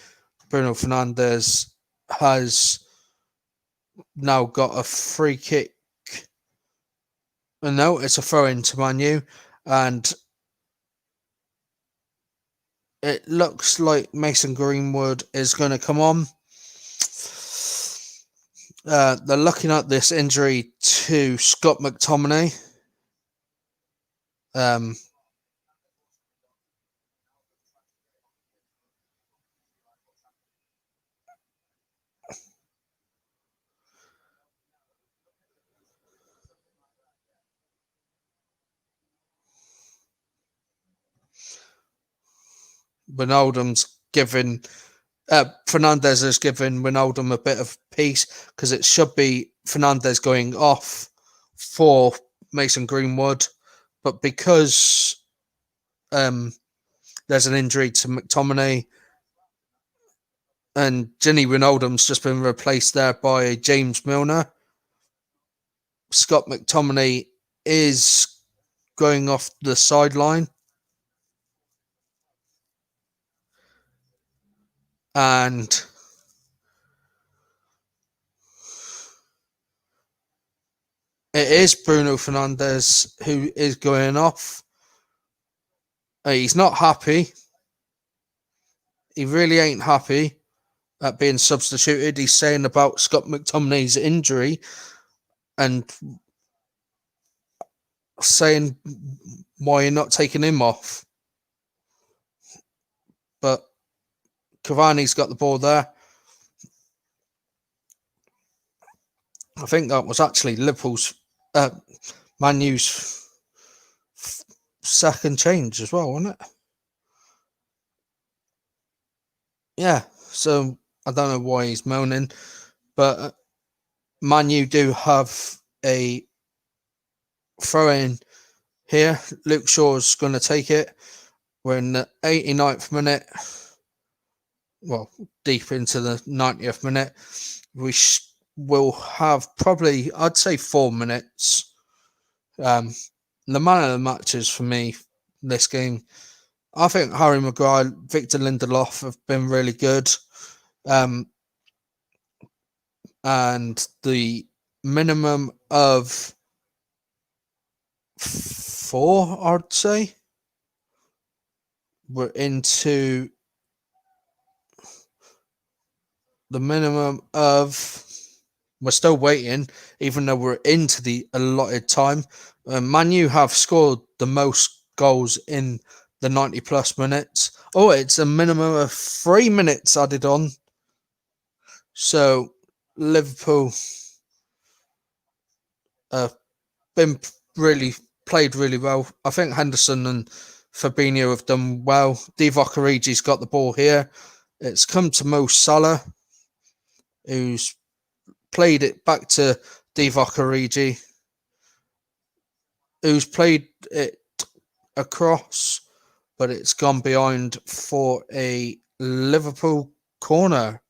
Bruno Fernandes has now got a free kick. No, it's a throw-in to Man U, and it looks like Mason Greenwood is going to come on. They're looking at this injury to Scott McTominay. Wijnaldum's given Fernandes has given Wijnaldum a bit of peace because it should be Fernandes going off for Mason Greenwood, but because there's an injury to McTominay and Gini Wijnaldum's just been replaced there by James Milner, Scott McTominay is going off the sideline. And it is Bruno Fernandes who is going off. He's not happy. He really ain't happy at being substituted. He's saying about Scott McTominay's injury and saying why you're not taking him off. But Cavani's got the ball there. I think that was actually Liverpool's, Man U's second change as well, wasn't it? Yeah, so I don't know why he's moaning, but Man U do have a throw-in here. Luke Shaw's going to take it. We're in the 89th minute. Well, deep into the 90th minute. We will have probably, I'd say, 4 minutes. The man of the matches for me this game, I think Harry Maguire, Victor Lindelof have been really good. And the minimum of 4, I'd say. We're into the minimum of... We're still waiting, even though we're into the allotted time. Man U have scored the most goals in the 90-plus minutes. Oh, it's a minimum of 3 minutes added on. So, Liverpool have played really well. I think Henderson and Fabinho have done well. Divock Origi's got the ball here. It's come to Mo Salah, who's played it back to Divock Origi, who's played it across, but it's gone behind for a Liverpool corner.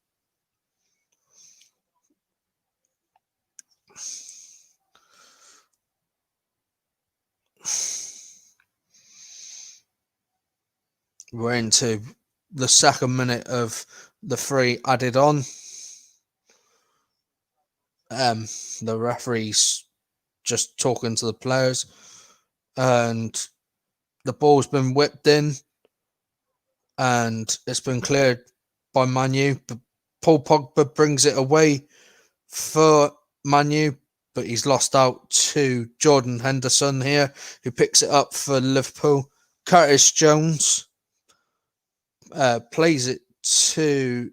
We're into the second minute of the 3 added on. The referee's just talking to the players, and the ball's been whipped in, and it's been cleared by Man U. But Paul Pogba brings it away for Man U, but he's lost out to Jordan Henderson here, who picks it up for Liverpool. Curtis Jones plays it to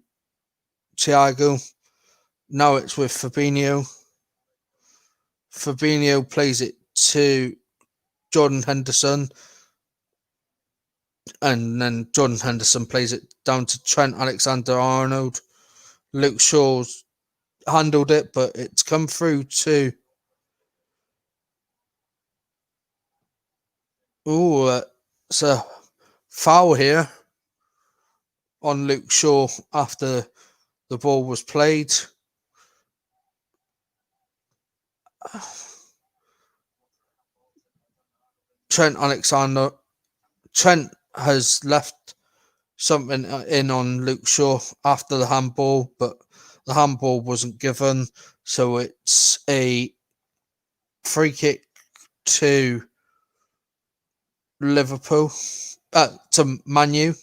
Thiago. Now it's with Fabinho. Fabinho plays it to Jordan Henderson. And then Jordan Henderson plays it down to Trent Alexander-Arnold. Luke Shaw's handled it, but it's come through to. Oh, it's a foul here on Luke Shaw after the ball was played. Trent has left something in on Luke Shaw after the handball, but the handball wasn't given, so it's a free kick to Liverpool, to Man U.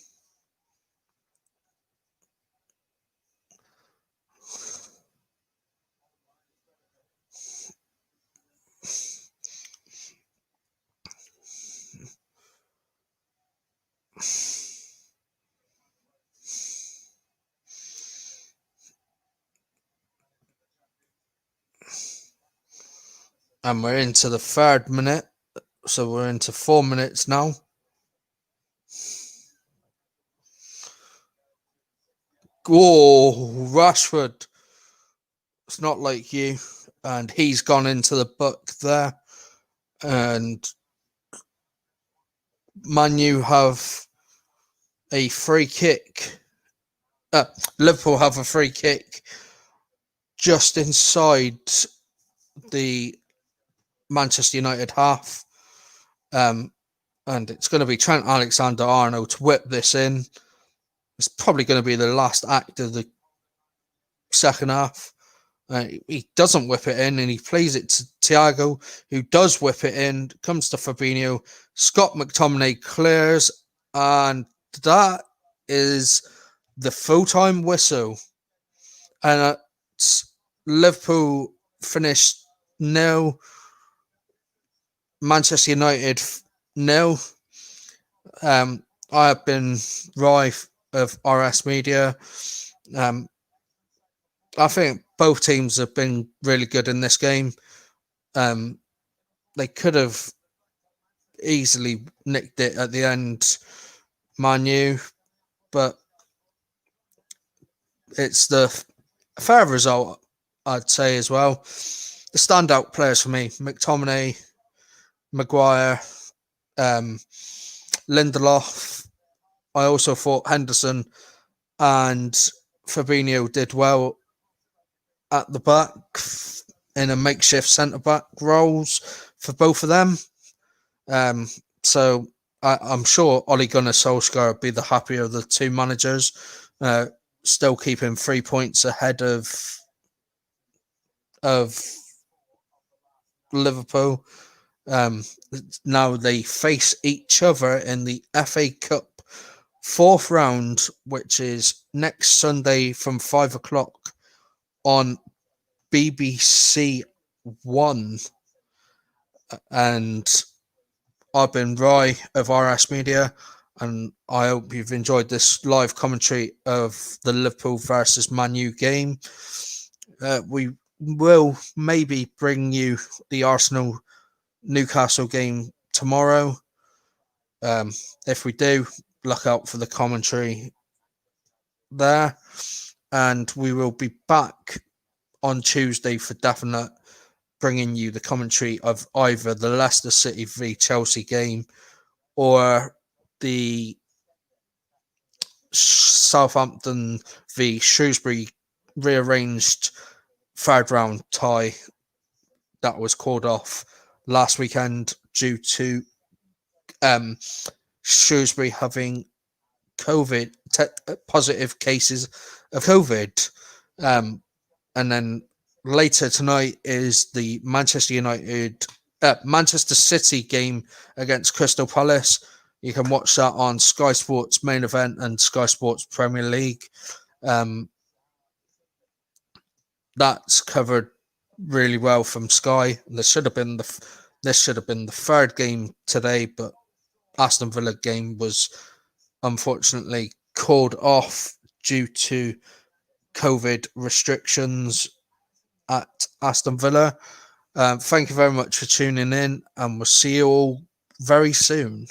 And we're into the 3rd minute, so we're into 4 minutes now. Oh, Rashford. It's not like you. And he's gone into the book there. And Man U have a free kick. Liverpool have a free kick just inside the Manchester United half. And it's going to be Trent Alexander-Arnold to whip this in. It's probably going to be the last act of the second half. He doesn't whip it in, and he plays it to Thiago, who does whip it in. Comes to Fabinho. Scott McTominay clears, and that is the full-time whistle. And Liverpool finished 0, Manchester United 0. I have been Rye of RS Media. I think both teams have been really good in this game. They could have easily nicked it at the end, Man U, but it's the fair result, I'd say, as well. The standout players for me: McTominay, Maguire, Lindelof. I also thought Henderson and Fabinho did well at the back in a makeshift centre-back roles for both of them. So I'm sure Ole Gunnar Solskjaer would be the happier of the two managers, still keeping 3 points ahead of Liverpool. Now they face each other in the FA Cup 4th round, which is next Sunday from 5 o'clock on BBC One. And I've been Rye of RS Media, and I hope you've enjoyed this live commentary of the Liverpool versus Man U game. We will maybe bring you the Arsenal Newcastle game tomorrow. If we do, look out for the commentary there. And we will be back on Tuesday for definite, bringing you the commentary of either the Leicester City v Chelsea game or the Southampton v Shrewsbury rearranged 3rd round tie that was called off last weekend due to Shrewsbury having positive cases of COVID. And then later tonight is the Manchester City game against Crystal Palace. You can watch that on Sky Sports Main Event and Sky Sports Premier League. That's covered really well from Sky. This should have been the 3rd game today, but Aston Villa game was unfortunately called off due to COVID restrictions at Aston Villa. Thank you very much for tuning in, and we'll see you all very soon.